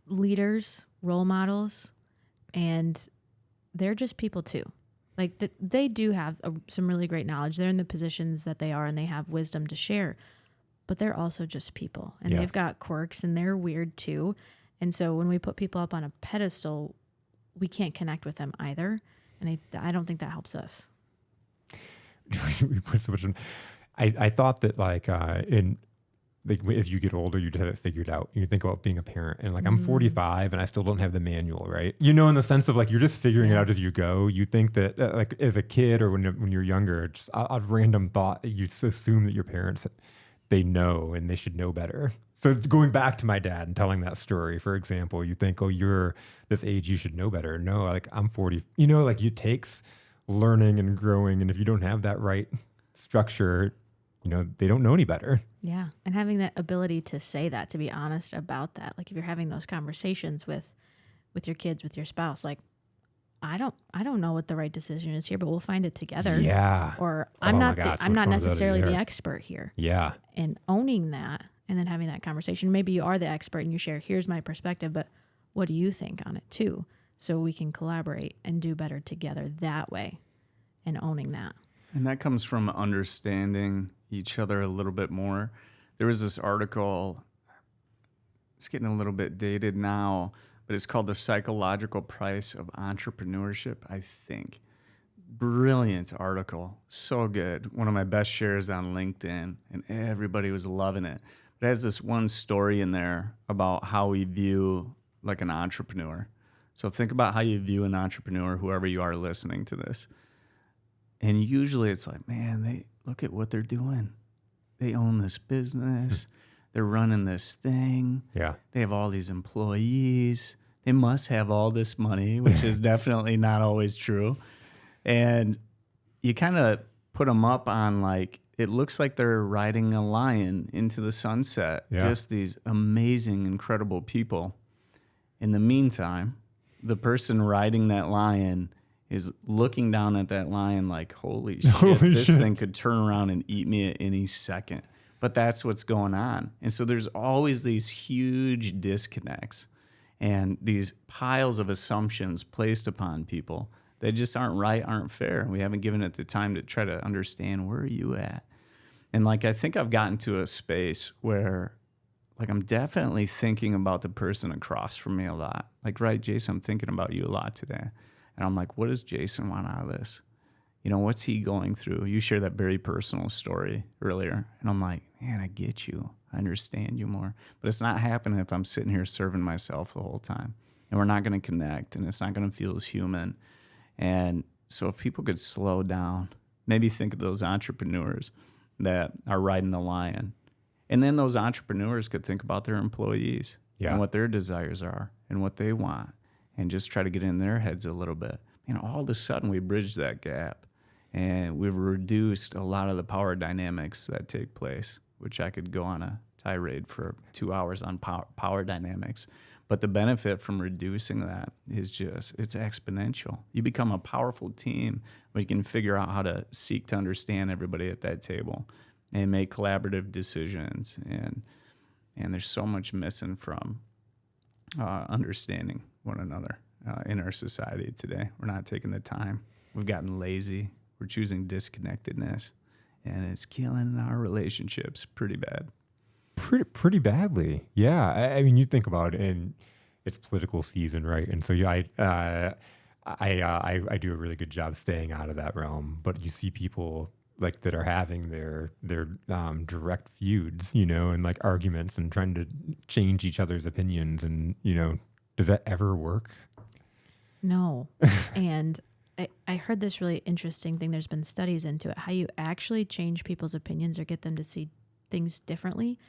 leaders, role models, and they're just people too. Like they do have some really great knowledge. They're in the positions that they are, and they have wisdom to share, but they're also just people, and they've got quirks, and they're weird too. And so when we put people up on a pedestal, we can't connect with them either. And I don't think that helps us. we put so much in. I thought that like as you get older, you just have it figured out. You think about being a parent, and like I'm 45 and I still don't have the manual, right? You know, in the sense of like you're just figuring it out as you go. You think that like as a kid or when you're younger, just a random thought, you just assume that your parents, they know and they should know better. So going back to my dad and telling that story, for example, you think, oh, you're this age, you should know better. No, like I'm 40. You know, like it takes learning and growing, and if you don't have that right structure, you know, they don't know any better. Yeah. And having that ability to say that, to be honest about that. Like if you're having those conversations with your kids, with your spouse, like, I don't know what the right decision is here, but we'll find it together. Yeah. Or I'm not necessarily the expert here. Yeah. And owning that and then having that conversation. Maybe you are the expert and you share, here's my perspective, but what do you think on it too? So we can collaborate and do better together that way and owning that. And that comes from understanding each other a little bit more. There was this article, it's getting a little bit dated now, but it's called The Psychological Price of Entrepreneurship, I think. Brilliant article. So good. One of my best shares on LinkedIn, and everybody was loving it. It has this one story in there about how we view like an entrepreneur. So think about how you view an entrepreneur, whoever you are listening to this. And usually it's like, man, they look at what they're doing. They own this business. They're running this thing. Yeah. They have all these employees. They must have all this money, which is definitely not always true. And you kind of put them up on like, it looks like they're riding a lion into the sunset. Yeah. Just these amazing, incredible people. In the meantime, the person riding that lion is looking down at that lion like, holy shit, this thing could turn around and eat me at any second. But that's what's going on. And so there's always these huge disconnects and these piles of assumptions placed upon people that just aren't right, aren't fair. We haven't given it the time to try to understand, where are you at? And like, I think I've gotten to a space where like I'm definitely thinking about the person across from me a lot. Like, right, Jason, I'm thinking about you a lot today. And I'm like, what does Jason want out of this? You know, what's he going through? You shared that very personal story earlier. And I'm like, man, I get you. I understand you more. But it's not happening if I'm sitting here serving myself the whole time. And we're not going to connect, and it's not going to feel as human. And so if people could slow down, maybe think of those entrepreneurs that are riding the lion. And then those entrepreneurs could think about their employees and what their desires are and what they want, and just try to get in their heads a little bit. And all of a sudden we bridge that gap, and we've reduced a lot of the power dynamics that take place, which I could go on a tirade for 2 hours on power dynamics. But the benefit from reducing that is just, it's exponential. You become a powerful team when you can figure out how to seek to understand everybody at that table and make collaborative decisions. And there's so much missing from understanding one another in our society today. We're not taking the time. We've gotten lazy. We're choosing disconnectedness, and it's killing our relationships pretty bad. Pretty badly. Yeah. I mean, you think about it, and it's political season, right? And so I do a really good job staying out of that realm, but you see people like that are having their direct feuds, you know, and like arguments and trying to change each other's opinions. And, you know, does that ever work? No. And I heard this really interesting thing. There's been studies into it. How you actually change people's opinions or get them to see things differently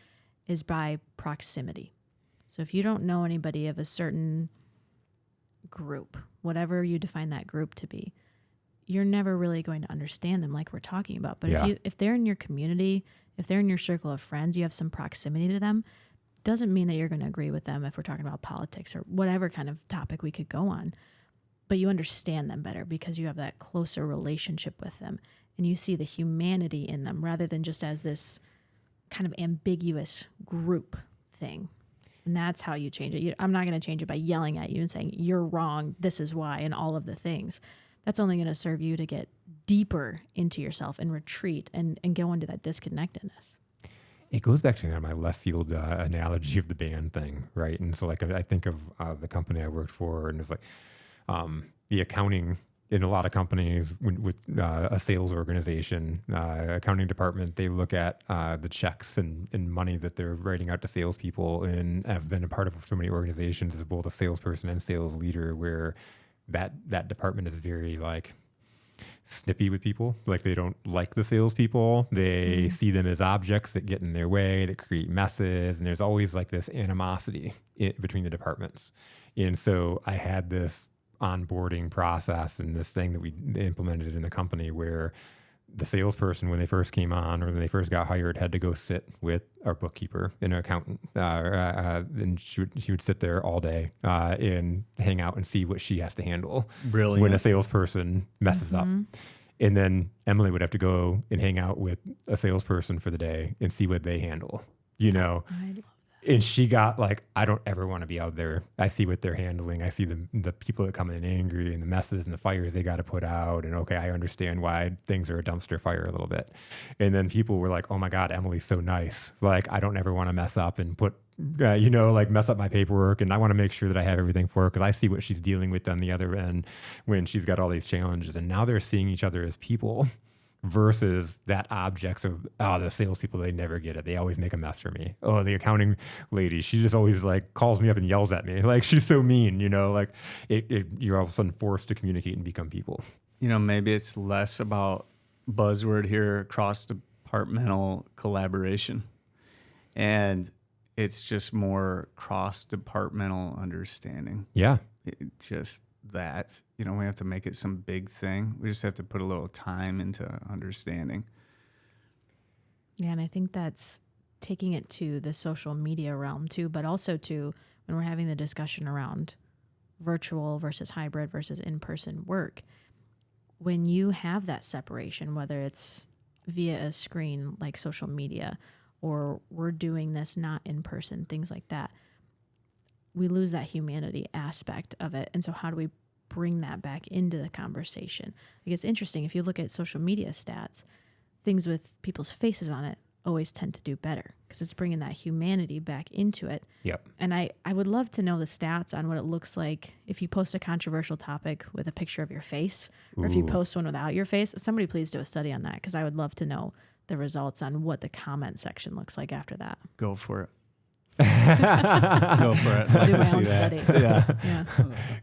is by proximity. So if you don't know anybody of a certain group, whatever you define that group to be, you're never really going to understand them like we're talking about. But if they're in your community, if they're in your circle of friends, you have some proximity to them, doesn't mean that you're going to agree with them if we're talking about politics or whatever kind of topic we could go on. But you understand them better because you have that closer relationship with them, and you see the humanity in them rather than just as this kind of ambiguous group thing. And that's how you change it. I'm not going to change it by yelling at you and saying, you're wrong, this is why, and all of the things. That's only going to serve you to get deeper into yourself and retreat and go into that disconnectedness. It goes back to kind of my left field analogy of the band thing, right? And so like I think of the company I worked for, and it's like the accounting in a lot of companies with a sales organization, accounting department, they look at the checks and money that they're writing out to salespeople, and I've been a part of so many organizations as both a salesperson and sales leader where that department is very like snippy with people. Like they don't like the salespeople. They see them as objects that get in their way, that create messes. And there's always like this animosity between the departments. And so I had this onboarding process and this thing that we implemented in the company where the salesperson, when they first came on or when they first got hired, had to go sit with our bookkeeper and an accountant. And she would sit there all day and hang out and see what she has to handle. Brilliant. When a salesperson messes up. And then Emily would have to go and hang out with a salesperson for the day and see what they handle, you know. I love that. And she got like, I don't ever want to be out there. I see what they're handling. I see the people that come in angry and the messes and the fires they got to put out. And okay, I understand why things are a dumpster fire a little bit. And then people were like, oh my God, Emily's so nice. Like, I don't ever want to mess up and put, mess up my paperwork. And I want to make sure that I have everything for her because I see what she's dealing with on the other end when she's got all these challenges. And now they're seeing each other as people versus that objects of, the salespeople, they never get it. They always make a mess for me. Oh, the accounting lady, she just always like calls me up and yells at me. Like she's so mean, like you're all of a sudden forced to communicate and become people. Maybe it's less about buzzword here, cross-departmental collaboration. And it's just more cross-departmental understanding. Yeah. Just that, we have to make it some big thing. We just have to put a little time into understanding. Yeah, and I think that's taking it to the social media realm too, but also to when we're having the discussion around virtual versus hybrid versus in-person work. When you have that separation, whether it's via a screen like social media or we're doing this not in person, things like that, we lose that humanity aspect of it. And so how do we bring that back into the conversation? Like it's interesting. If you look at social media stats, things with people's faces on it always tend to do better because it's bringing that humanity back into it. Yep. And I would love to know the stats on what it looks like if you post a controversial topic with a picture of your face or if you post one without your face. Somebody please do a study on that because I would love to know the results on what the comment section looks like after that. Go for it. Go for it. Do my own study. Yeah.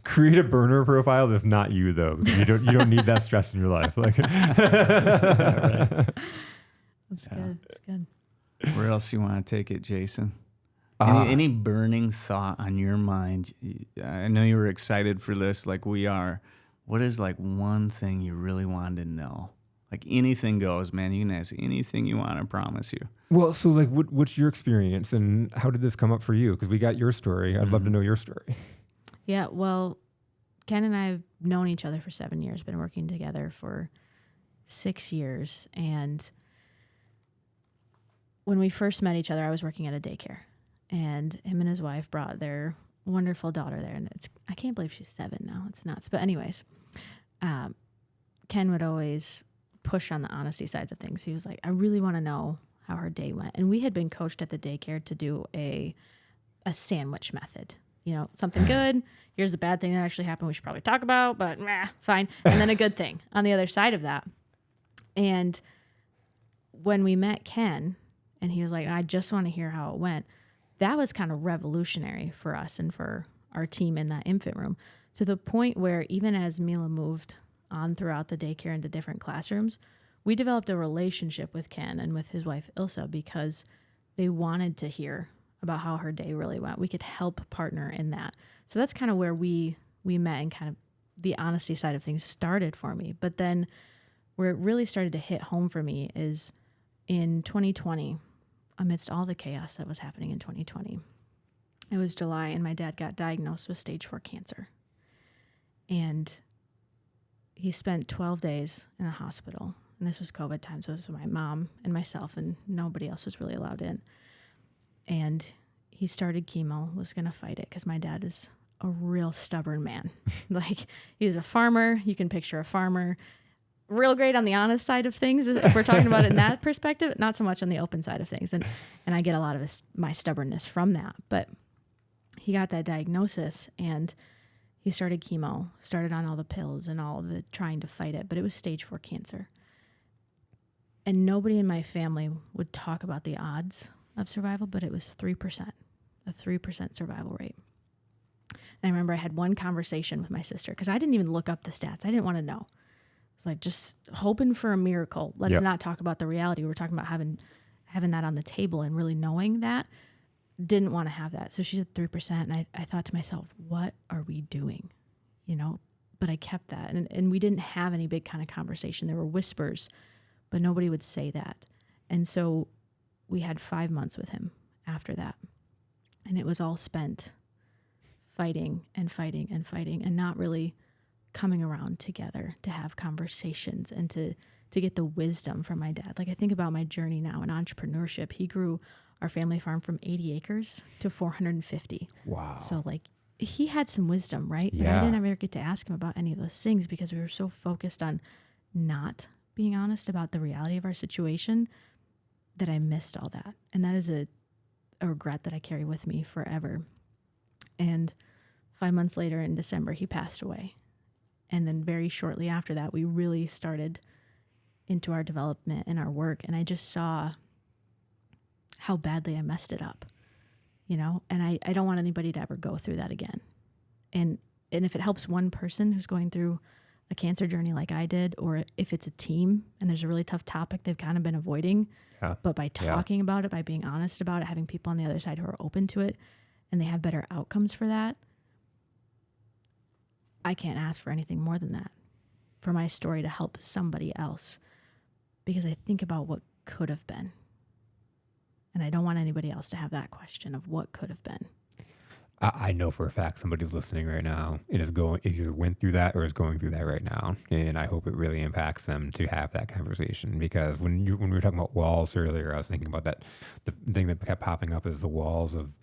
Create a burner profile that's not you though. You don't need that stress in your life. Like That's good. That's good. Where else you want to take it, Jason? Any burning thought on your mind? I know you were excited for this like we are. What is like one thing you really wanted to know? Like anything goes, man. You can ask anything you want, I promise you. Well, so like what's your experience and how did this come up for you? Because we got your story. I'd love to know your story. Yeah, well, Ken and I have known each other for 7 years, been working together for 6 years. And when we first met each other, I was working at a daycare. And him and his wife brought their wonderful daughter there. And I can't believe she's 7 now. It's nuts. But anyways, Ken would always push on the honesty sides of things. He was like, I really want to know how her day went. And we had been coached at the daycare to do a sandwich method. Something good. Here's a bad thing that actually happened we should probably talk about, but fine. And then a good thing on the other side of that. And when we met Ken, and he was like, I just want to hear how it went, that was kind of revolutionary for us and for our team in that infant room, to the point where even as Mila moved on throughout the daycare into different classrooms, we developed a relationship with Ken and with his wife Ilsa because they wanted to hear about how her day really went. We could help partner in that. So that's kind of where we met, and kind of the honesty side of things started for me. But then where it really started to hit home for me is in 2020, amidst all the chaos that was happening in 2020. It was July and my dad got diagnosed with stage 4 cancer. And he spent 12 days in the hospital. And this was COVID time, so it was my mom and myself, and nobody else was really allowed in. And he started chemo, was going to fight it because my dad is a real stubborn man. Like, he was a farmer. You can picture a farmer. Real great on the honest side of things, if we're talking about it in that perspective, not so much on the open side of things. And I get a lot of my stubbornness from that. But he got that diagnosis, and He started chemo, started on all the pills and all the trying to fight it, but it was stage 4 cancer. And nobody in my family would talk about the odds of survival, but it was 3%, a 3% survival rate. And I remember I had one conversation with my sister because I didn't even look up the stats. I didn't want to know. It's like just hoping for a miracle. Let's not talk about the reality. We're talking about having that on the table and really knowing that. Didn't want to have that. So she said 3%. And I thought to myself, what are we doing? But I kept that. And we didn't have any big kind of conversation. There were whispers, but nobody would say that. And so we had 5 months with him after that. And it was all spent fighting and fighting and fighting and not really coming around together to have conversations and to get the wisdom from my dad. Like I think about my journey now in entrepreneurship. He grew our family farm from 80 acres to 450. Wow. So like he had some wisdom, right? Yeah. But I didn't ever get to ask him about any of those things because we were so focused on not being honest about the reality of our situation that I missed all that. And that is a regret that I carry with me forever. And 5 months later in December, he passed away. And then very shortly after that, we really started into our development and our work. And I just saw how badly I messed it up, and I don't want anybody to ever go through that again. And if it helps one person who's going through a cancer journey like I did, or if it's a team and there's a really tough topic they've kind of been avoiding, but by talking about it, by being honest about it, having people on the other side who are open to it, and they have better outcomes for that, I can't ask for anything more than that, for my story to help somebody else, because I think about what could have been. And I don't want anybody else to have that question of what could have been. I know for a fact somebody's listening right now and either went through that or is going through that right now. And I hope it really impacts them to have that conversation, because when we were talking about walls earlier, I was thinking about that. The thing that kept popping up is the walls of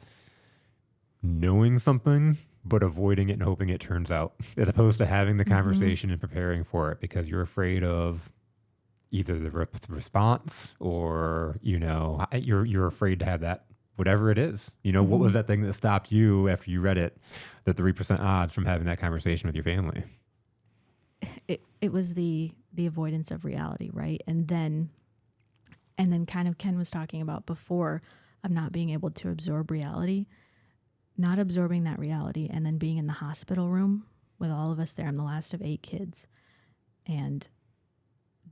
knowing something, but avoiding it and hoping it turns out, as opposed to having the conversation and preparing for it because you're afraid of either the response or, you're afraid to have that, whatever it is. What was that thing that stopped you after you read it, the 3% odds from having that conversation with your family? It was the avoidance of reality, right? And then kind of Ken was talking about before of not being able to absorb reality, not absorbing that reality, and then being in the hospital room with all of us there. I'm the last of 8 kids. And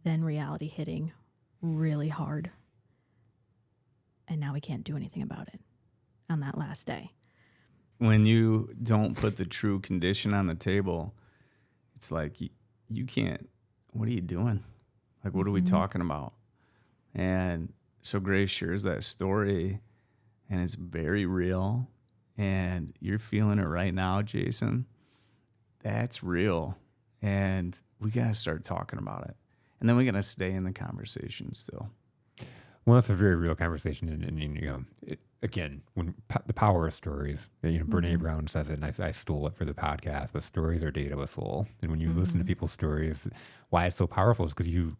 then reality hitting really hard. And now we can't do anything about it on that last day. When you don't put the true condition on the table, it's like you can't, what are you doing? Like, what are we talking about? And so Grace shares that story, and it's very real. And you're feeling it right now, Jason. That's real. And we got to start talking about it. And then we got to stay in the conversation still. Well, that's a very real conversation. And again, when the power of stories, Brene Brown says it, and I stole it for the podcast, but stories are data with soul. And when you listen to people's stories, why it's so powerful is because you've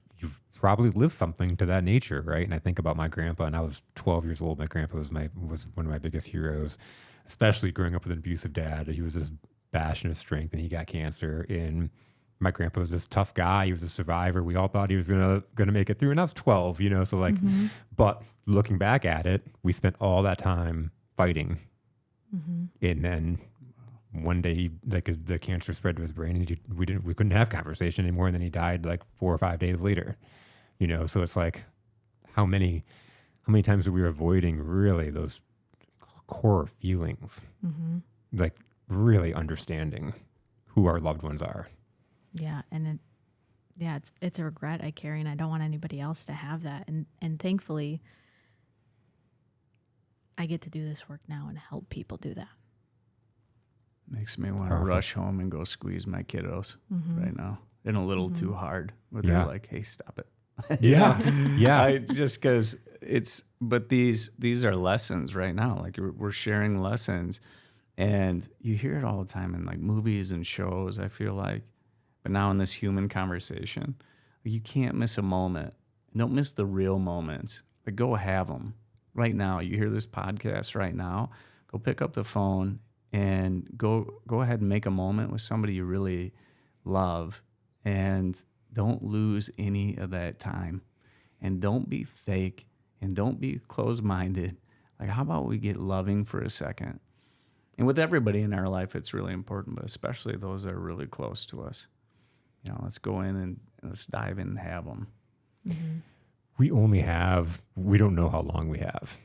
probably lived something to that nature, right? And I think about my grandpa, and I was 12 years old. My grandpa was one of my biggest heroes, especially growing up with an abusive dad. He was this bastion of strength, and he got cancer. And my grandpa was this tough guy. He was a survivor. We all thought he was gonna make it through. And I was 12, so like, but looking back at it, we spent all that time fighting. And then one day, the cancer spread to his brain, and we couldn't have conversation anymore. And then he died like 4 or 5 days later. So it's like, how many times are we avoiding really those core feelings, like really understanding who our loved ones are. Yeah. And it's a regret I carry, and I don't want anybody else to have that. And thankfully I get to do this work now and help people do that. Makes me want to rush home and go squeeze my kiddos right now. And a little too hard where they're like, hey, stop it. Yeah. Just because but these are lessons right now. Like we're sharing lessons, and you hear it all the time in like movies and shows, I feel like. But now in this human conversation, you can't miss a moment. Don't miss the real moments. But go have them right now. You hear this podcast right now, go pick up the phone and go ahead and make a moment with somebody you really love, and don't lose any of that time, and don't be fake, and don't be closed-minded. Like, how about we get loving for a second? And with everybody in our life, it's really important, but especially those that are really close to us. Let's go in and let's dive in and have them. Mm-hmm. We don't know how long we have.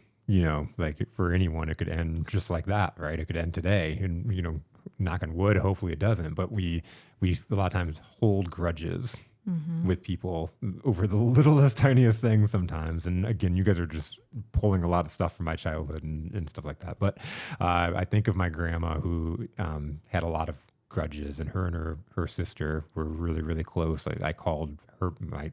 Like for anyone, it could end just like that, right? It could end today, and knock on wood, hopefully it doesn't. But we a lot of times hold grudges with people over the littlest, tiniest things sometimes. And again, you guys are just pulling a lot of stuff from my childhood and stuff like that. But I think of my grandma who had a lot of grudges, and her sister were really, really close. I called her my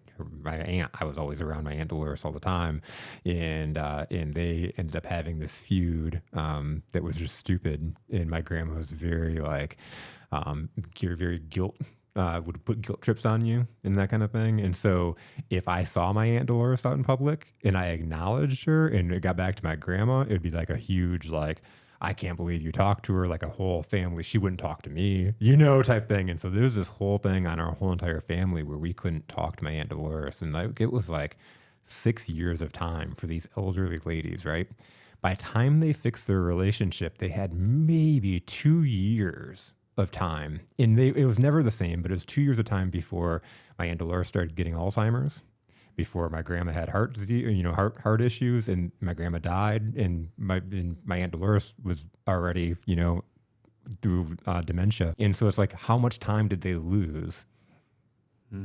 aunt. I was always around my Aunt Dolores all the time, and they ended up having this feud that was just stupid. And my grandma was very very guilt. Would put guilt trips on you and that kind of thing. And so if I saw my Aunt Dolores out in public and I acknowledged her and it got back to my grandma, it'd be like a huge I can't believe you talked to her, like a whole family. She wouldn't talk to me, type thing. And so there was this whole thing on our whole entire family where we couldn't talk to my Aunt Dolores. And it was like 6 years of time for these elderly ladies, right? By the time they fixed their relationship, they had maybe 2 years of time. And it was never the same, but it was 2 years of time before my Aunt Dolores started getting Alzheimer's, before my grandma had heart disease, heart issues, and my grandma died, and my Aunt Dolores was already, through dementia. And so it's like, how much time did they lose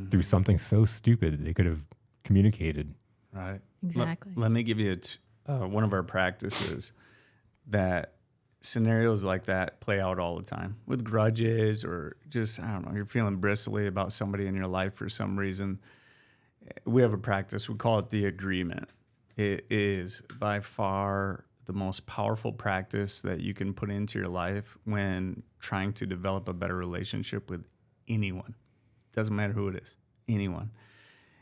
through something so stupid that they could have communicated? Right. Exactly. Let me give you one of our practices that scenarios like that play out all the time with grudges, or just, I don't know, you're feeling bristly about somebody in your life for some reason. We have a practice, we call it the agreement. It is by far the most powerful practice that you can put into your life when trying to develop a better relationship with anyone. Doesn't matter who it is, anyone.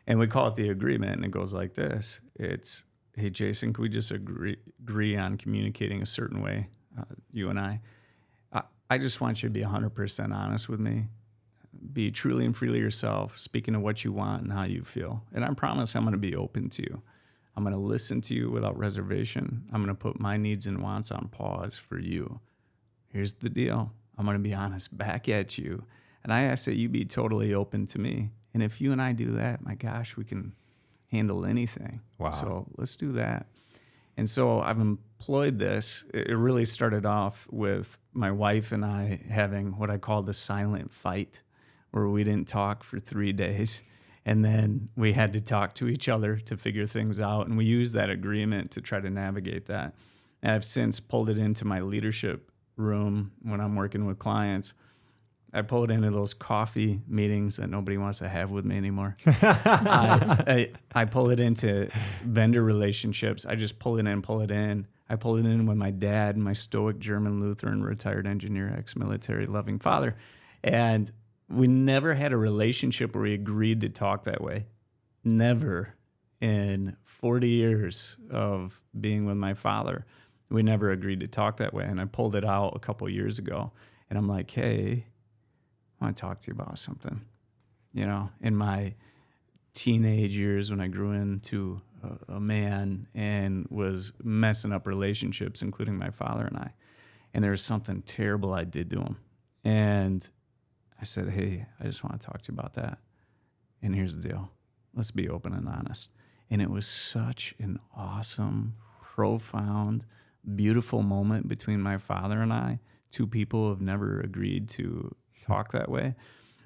And we call it the agreement, and it goes like this. It's, hey, Jason, can we just agree on communicating a certain way, you and I? I just want you to be 100% honest with me. Be truly and freely yourself, speaking of what you want and how you feel. And I promise I'm going to be open to you. I'm going to listen to you without reservation. I'm going to put my needs and wants on pause for you. Here's the deal. I'm going to be honest back at you. And I ask that you be totally open to me. And if you and I do that, my gosh, we can handle anything. Wow. So let's do that. And so I've employed this. It really started off with my wife and I having what I call the silent fight, where we didn't talk for 3 days. And then we had to talk to each other to figure things out. And we used that agreement to try to navigate that. And I've since pulled it into my leadership room when I'm working with clients. I pull it into those coffee meetings that nobody wants to have with me anymore. I pull it into vendor relationships. I just pull it in. I pull it in with my dad, my stoic German Lutheran retired engineer, ex-military loving father. And we never had a relationship where we agreed to talk that way. Never. In 40 years of being with my father, we never agreed to talk that way. And I pulled it out a couple years ago. And I'm like, hey, I want to talk to you about something. In my teenage years when I grew into a man and was messing up relationships, including my father and I. And there was something terrible I did to him. And I said, hey, I just want to talk to you about that. And here's the deal. Let's be open and honest. And it was such an awesome, profound, beautiful moment between my father and I. Two people who have never agreed to talk that way.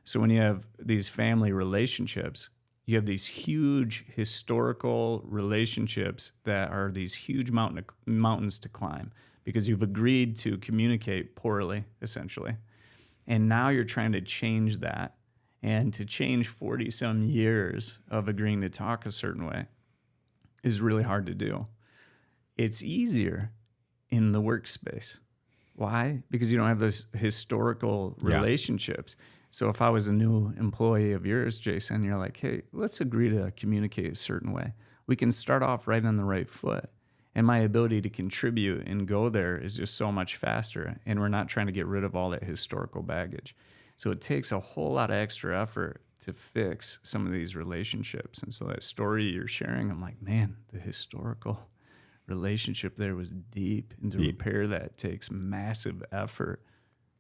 So when you have these family relationships, you have these huge historical relationships that are these huge mountains to climb because you've agreed to communicate poorly, essentially. And now you're trying to change that. And to change 40-some years of agreeing to talk a certain way is really hard to do. It's easier in the workspace. Why? Because you don't have those historical relationships. So if I was a new employee of yours, Jason, you're like, hey, let's agree to communicate a certain way. We can start off right on the right foot. And my ability to contribute and go there is just so much faster. And we're not trying to get rid of all that historical baggage. So it takes a whole lot of extra effort to fix some of these relationships. And so that story you're sharing, I'm like, man, the historical relationship there was deep. And to repair that takes massive effort.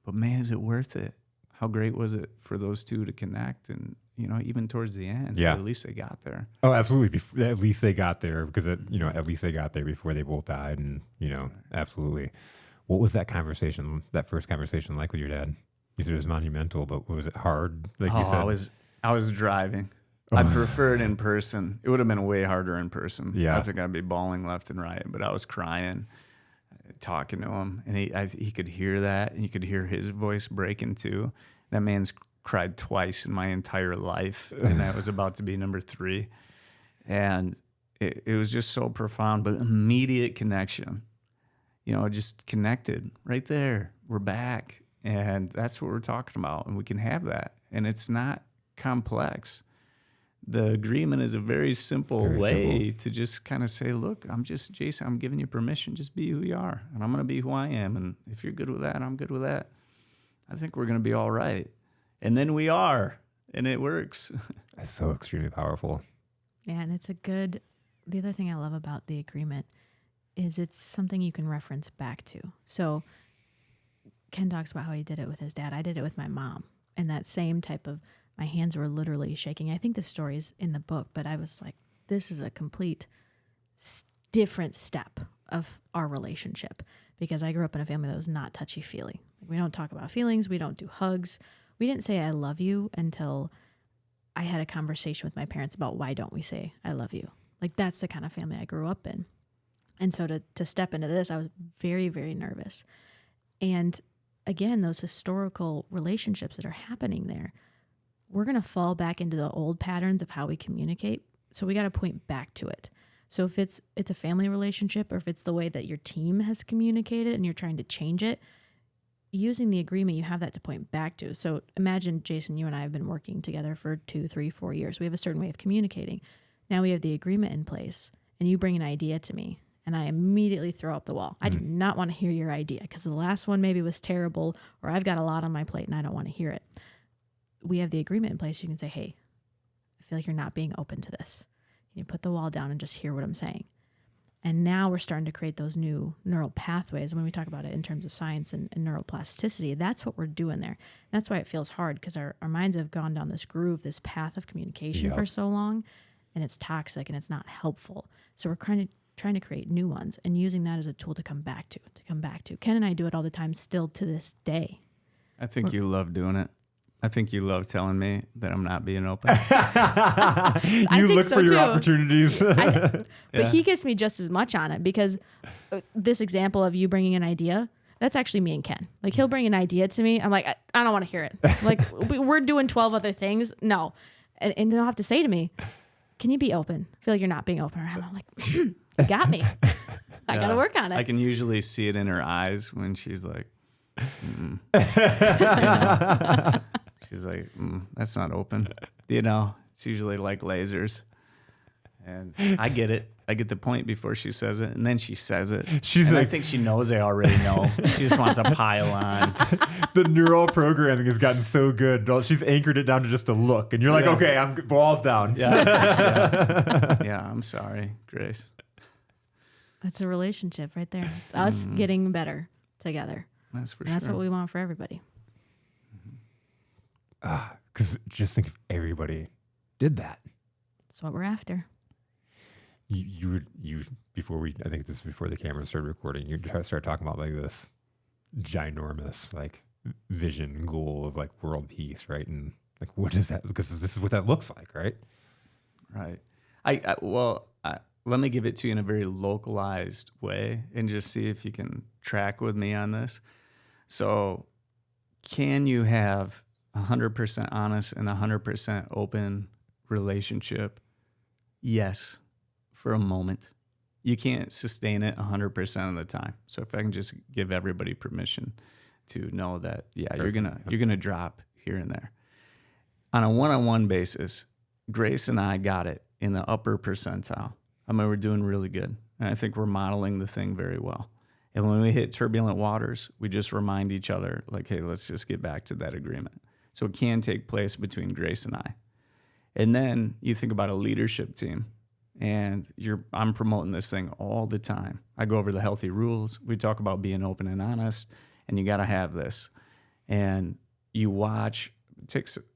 But man, is it worth it? How great was it for those two to connect? And, you know, even towards the end, at least they got there. Oh, absolutely. At least they got there because, at least they got there before they both died. And, absolutely. What was that first conversation like with your dad? You said it was monumental, but was it hard? Like you said, I was driving. I prefer it in person. It would have been way harder in person. Yeah. I think I'd be bawling left and right, but I was crying, talking to him, and he could hear that, and you could hear his voice breaking too. That man's cried twice in my entire life, and that was about to be number 3. And it was just so profound, but immediate connection. Just connected right there. We're back, and that's what we're talking about, and we can have that, and it's not complex. The agreement is a very simple way to just kind of say, look, I'm just Jason. I'm giving you permission. Just be who you are. And I'm going to be who I am. And if you're good with that, I'm good with that. I think we're going to be all right. And then we are. And it works. That's so extremely powerful. Yeah. And the other thing I love about the agreement is it's something you can reference back to. So Ken talks about how he did it with his dad. I did it with my mom. And that same type of, my hands were literally shaking. I think the story's in the book, but I was like, this is a complete different step of our relationship because I grew up in a family that was not touchy-feely. We don't talk about feelings. We don't do hugs. We didn't say I love you until I had a conversation with my parents about why don't we say I love you. Like that's the kind of family I grew up in. And so to step into this, I was very, very nervous. And again, those historical relationships that are happening there, we're going to fall back into the old patterns of how we communicate. So we got to point back to it. So if it's a family relationship or if it's the way that your team has communicated and you're trying to change it, using the agreement, you have that to point back to. So imagine, Jason, you and I have been working together for 2, 3, 4 years. We have a certain way of communicating. Now we have the agreement in place and you bring an idea to me and I immediately throw up the wall. I do not want to hear your idea because the last one maybe was terrible or I've got a lot on my plate and I don't want to hear it. We have the agreement in place. You can say, hey, I feel like you're not being open to this. You put the wall down and just hear what I'm saying. And now we're starting to create those new neural pathways. When we talk about it in terms of science and neuroplasticity, that's what we're doing there. That's why it feels hard because our minds have gone down this groove, this path of communication for so long, and it's toxic and it's not helpful. So we're trying to create new ones and using that as a tool to come back to. Ken and I do it all the time still to this day. I think you love doing it. I think you love telling me that I'm not being open. You look for your opportunities. But he gets me just as much on it because this example of you bringing an idea, that's actually me and Ken. Like he'll bring an idea to me. I'm like, I don't want to hear it. Like we're doing 12 other things. No. And they'll have to say to me, can you be open? I feel like you're not being open. And I'm like, you got me. I got to work on it. I can usually see it in her eyes when she's like, she's like, that's not open. It's usually like lasers. And I get it. I get the point before she says it. And then she says it. I think she knows I already know. She just wants to pile on. The neural programming has gotten so good. She's anchored it down to just a look. And you're like, okay, I'm balls down. Yeah, I'm sorry, Grace. That's a relationship right there. It's us getting better together. That's for and sure. That's what we want for everybody. Because just think if everybody did that. That's what we're after. You I think this is before the camera started recording, you start talking about like this ginormous like vision goal of like world peace, right? And like, what is that? Because this is what that looks like, right? Right. Let me give it to you in a very localized way and just see if you can track with me on this. So can you have 100% honest and 100% open relationship? Yes, for a moment. You can't sustain it 100% of the time. So if I can just give everybody permission to know that, you're gonna drop here and there. On a one-on-one basis, Grace and I got it in the upper percentile. I mean, we're doing really good. And I think we're modeling the thing very well. And when we hit turbulent waters, we just remind each other, like, hey, let's just get back to that agreement. So it can take place between Grace and I. And then you think about a leadership team, and I'm promoting this thing all the time. I go over the healthy rules. We talk about being open and honest, and you got to have this. And you watch,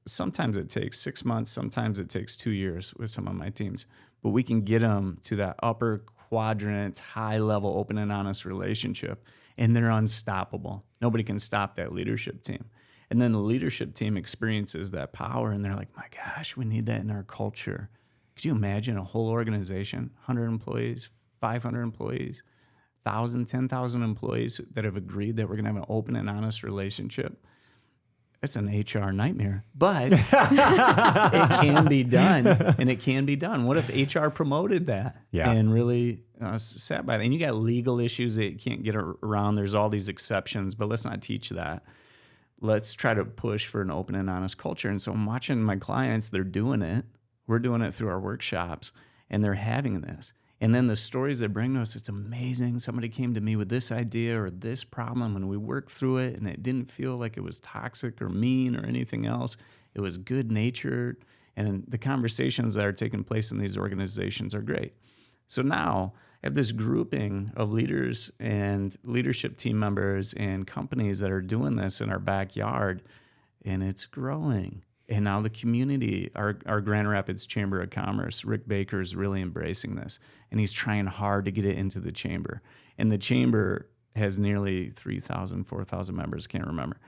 sometimes it takes 6 months, sometimes it takes 2 years with some of my teams, but we can get them to that upper quadrant, high level, open and honest relationship, and they're unstoppable. Nobody can stop that leadership team. And then the leadership team experiences that power, and they're like, my gosh, we need that in our culture. Could you imagine a whole organization, 100 employees, 500 employees, 1,000, 10,000 employees that have agreed that we're going to have an open and honest relationship? It's an HR nightmare, but it can be done, and it can be done. What if HR promoted that and really sat by it? And you got legal issues that you can't get around. There's all these exceptions, but let's not teach that. Let's try to push for an open and honest culture. And so I'm watching my clients, they're doing it. We're doing it through our workshops, and they're having this. And then the stories they bring to us, it's amazing. Somebody came to me with this idea or this problem, and we worked through it, and it didn't feel like it was toxic or mean or anything else. It was good-natured, and the conversations that are taking place in these organizations are great. So now I have this grouping of leaders and leadership team members and companies that are doing this in our backyard, and it's growing. And now the community, our Grand Rapids Chamber of Commerce, Rick Baker is really embracing this. And he's trying hard to get it into the chamber. And the chamber has nearly 3,000, 4,000 members, can't remember.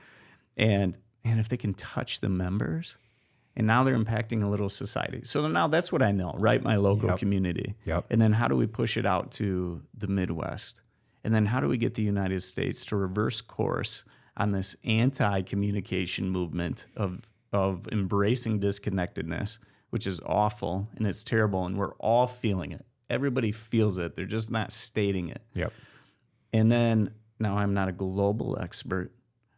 And if they can touch the members, and now they're impacting a little society. So now that's what I know, right? My local community. And then how do we push it out to the Midwest? And then how do we get the United States to reverse course on this anti-communication movement of embracing disconnectedness, which is awful and it's terrible, and we're all feeling it. Everybody feels it. They're just not stating it. And then, now I'm not a global expert.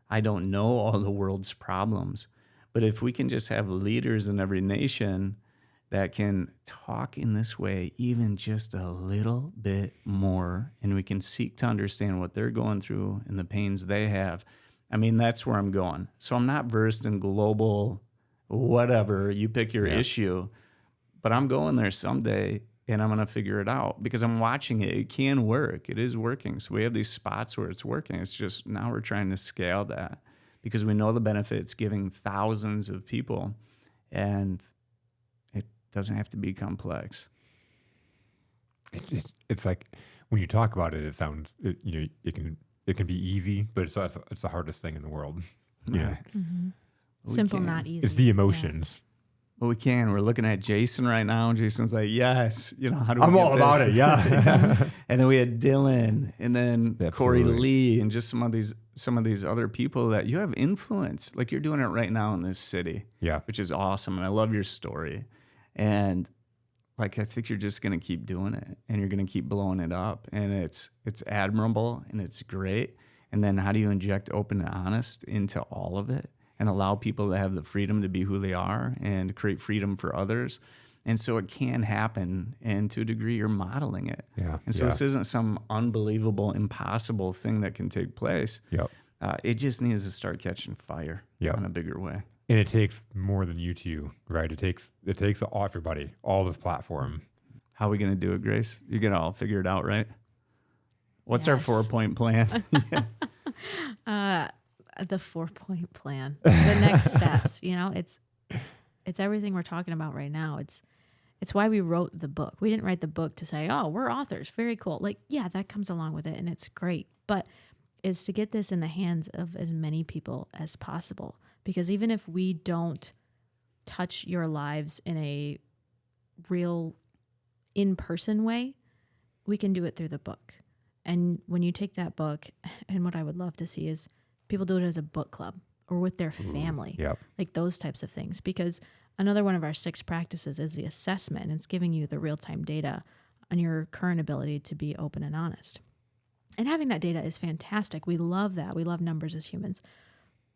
I don't know all the world's problems. But if we can just have leaders in every nation that can talk in this way, even just a little bit more, and we can seek to understand what they're going through and the pains they have, I mean, that's where I'm going. So I'm not versed in global whatever, you pick your issue, but I'm going there someday, and I'm going to figure it out because I'm watching it. It can work. It is working. So we have these spots where it's working. It's just now we're trying to scale that because we know the benefits giving thousands of people, and it doesn't have to be complex. It's like when you talk about it, it sounds, it can be easy, but it's the hardest thing in the world. Yeah. Mm-hmm. Simple, not easy. It's the emotions. Well, we can. We're looking at Jason right now. Jason's like, yes. How do we I'm get all this? about it. Yeah. And then we had Dylan, and then Corey Absolutely. Lee, and just some of these other people that you have influence. Like you're doing it right now in this city. Yeah. Which is awesome. And I love your story. And like, I think you're just going to keep doing it, and you're going to keep blowing it up, and it's admirable, and it's great. And then how do you inject open and honest into all of it and allow people to have the freedom to be who they are and create freedom for others? And so it can happen, and to a degree, you're modeling it. Yeah. And so this isn't some unbelievable, impossible thing that can take place. It just needs to start catching fire in a bigger way. And it takes more than you two, right? It takes everybody, all this platform. How are we going to do it, Grace? You get it all figured out, right? What's our 4-point plan? The 4-point plan, the next steps. It's everything we're talking about right now. It's why we wrote the book. We didn't write the book to say, oh, we're authors, very cool. Like, yeah, that comes along with it, and it's great. But it's to get this in the hands of as many people as possible. Because even if we don't touch your lives in a real in-person way, we can do it through the book. And when you take that book, and what I would love to see is people do it as a book club or with their family, like those types of things. Because another one of our 6 practices is the assessment. It's giving you the real-time data on your current ability to be open and honest. And having that data is fantastic. We love that. We love numbers as humans.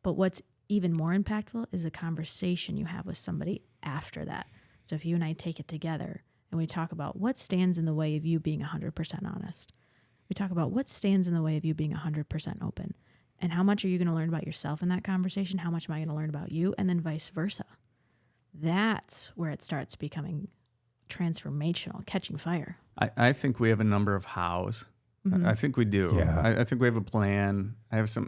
But what's even more impactful is the conversation you have with somebody after that. So if you and I take it together and we talk about what stands in the way of you being 100% honest. We talk about what stands in the way of you being 100% open. And how much are you going to learn about yourself in that conversation? How much am I going to learn about you? And then vice versa. That's where it starts becoming transformational, catching fire. I think we have a number of hows. I think we do. Yeah. I think we have a plan.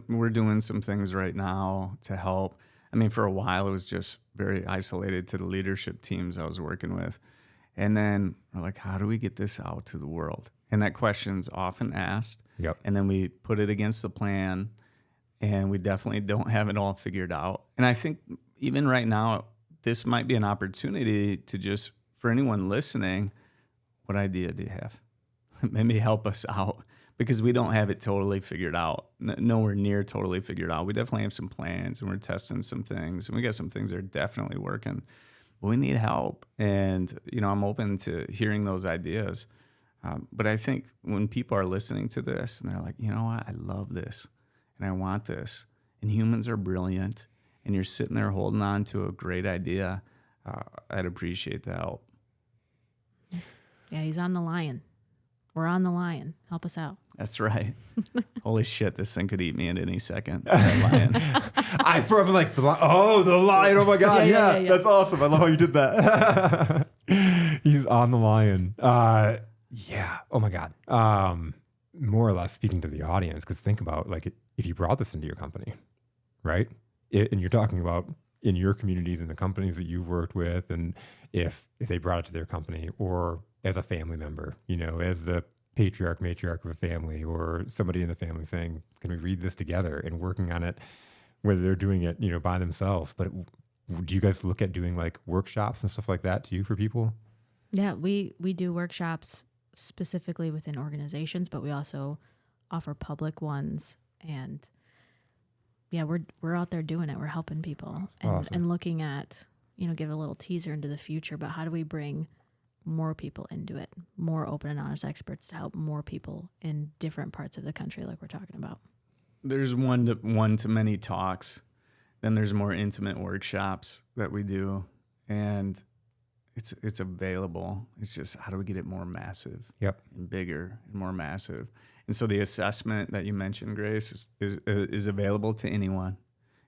We're doing some things right now to help. I mean, for a while, it was just very isolated to the leadership teams I was working with. And then we're like, how do we get this out to the world? And that question's often asked. Yep. And then we put it against the plan, and we definitely don't have it all figured out. And I think even right now, this might be an opportunity to just, for anyone listening, what idea do you have? Maybe help us out, because we don't have it totally figured out. Nowhere near totally figured out. We definitely have some plans, and we're testing some things, and we got some things that are definitely working. But we need help. And, I'm open to hearing those ideas. But I think when people are listening to this and they're like, you know what, I love this and I want this, and humans are brilliant, and you're sitting there holding on to a great idea, I'd appreciate the help. Yeah, he's on the lion. We're on the lion. Help us out. That's right. Holy shit, this thing could eat me at any second. That lion. I from like the lion. Oh, the lion. Oh my God. Yeah, that's awesome. I love how you did that. He's on the lion. Yeah. Oh my God. More or less speaking to the audience, because think about like if you brought this into your company, right? And you're talking about in your communities and the companies that you've worked with, and if they brought it to their company, or as a family member, as the matriarch of a family, or somebody in the family saying, can we read this together, and working on it, whether they're doing it, by themselves. But do you guys look at doing like workshops and stuff like that too for people? Yeah, we do workshops specifically within organizations, but we also offer public ones. And yeah, we're out there doing it. We're helping people and looking at, give a little teaser into the future, but how do we bring more people into it, more open and honest experts to help more people in different parts of the country like we're talking about. There's one-to-many talks. Then there's more intimate workshops that we do. And it's available. It's just, how do we get it more massive? Yep. And bigger and more massive? And so the assessment that you mentioned, Grace, is available to anyone.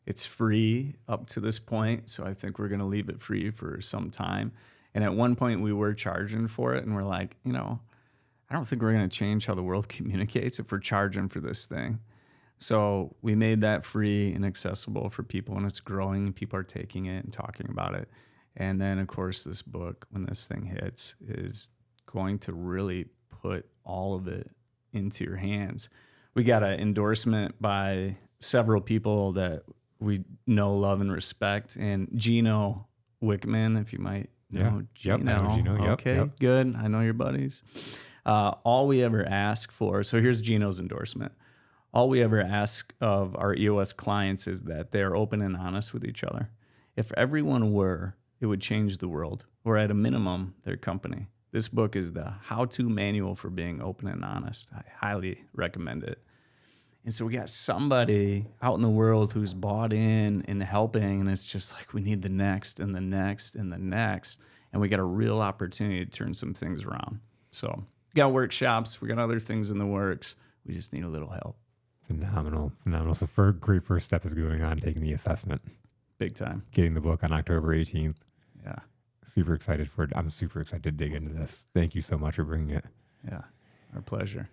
It's free up to this point, so I think we're going to leave it free for some time. And at one point, we were charging for it, and we're like, I don't think we're going to change how the world communicates if we're charging for this thing. So we made that free and accessible for people, and it's growing, and people are taking it and talking about it. And then, of course, this book, when this thing hits, is going to really put all of it into your hands. We got an endorsement by several people that we know, love, and respect. And Gino Wickman, if you might know Gino. Yep, I know Gino. Yep, okay, good. I know your buddies. All we ever ask for, so here's Gino's endorsement. All we ever ask of our EOS clients is that they're open and honest with each other. If everyone were, it would change the world, or at a minimum, their company. This book is the how-to manual for being open and honest. I highly recommend it. And so we got somebody out in the world who's bought in and helping, and it's just like we need the next and the next and the next. And we got a real opportunity to turn some things around. So we got workshops. We got other things in the works. We just need a little help. Phenomenal. So great first step is going on, taking the assessment. Big time. Getting the book on October 18th. Yeah. Super excited for it. I'm super excited to dig into this. Thank you so much for bringing it. Yeah, our pleasure.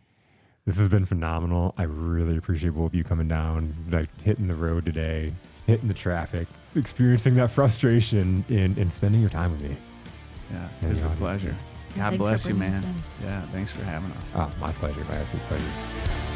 This has been phenomenal. I really appreciate both of you coming down, like hitting the road today, hitting the traffic, experiencing that frustration and spending your time with me. Yeah, it's a pleasure. God Thanks bless for you, bringing us man. in. Yeah, thanks for having us. Oh, my pleasure. My absolute pleasure.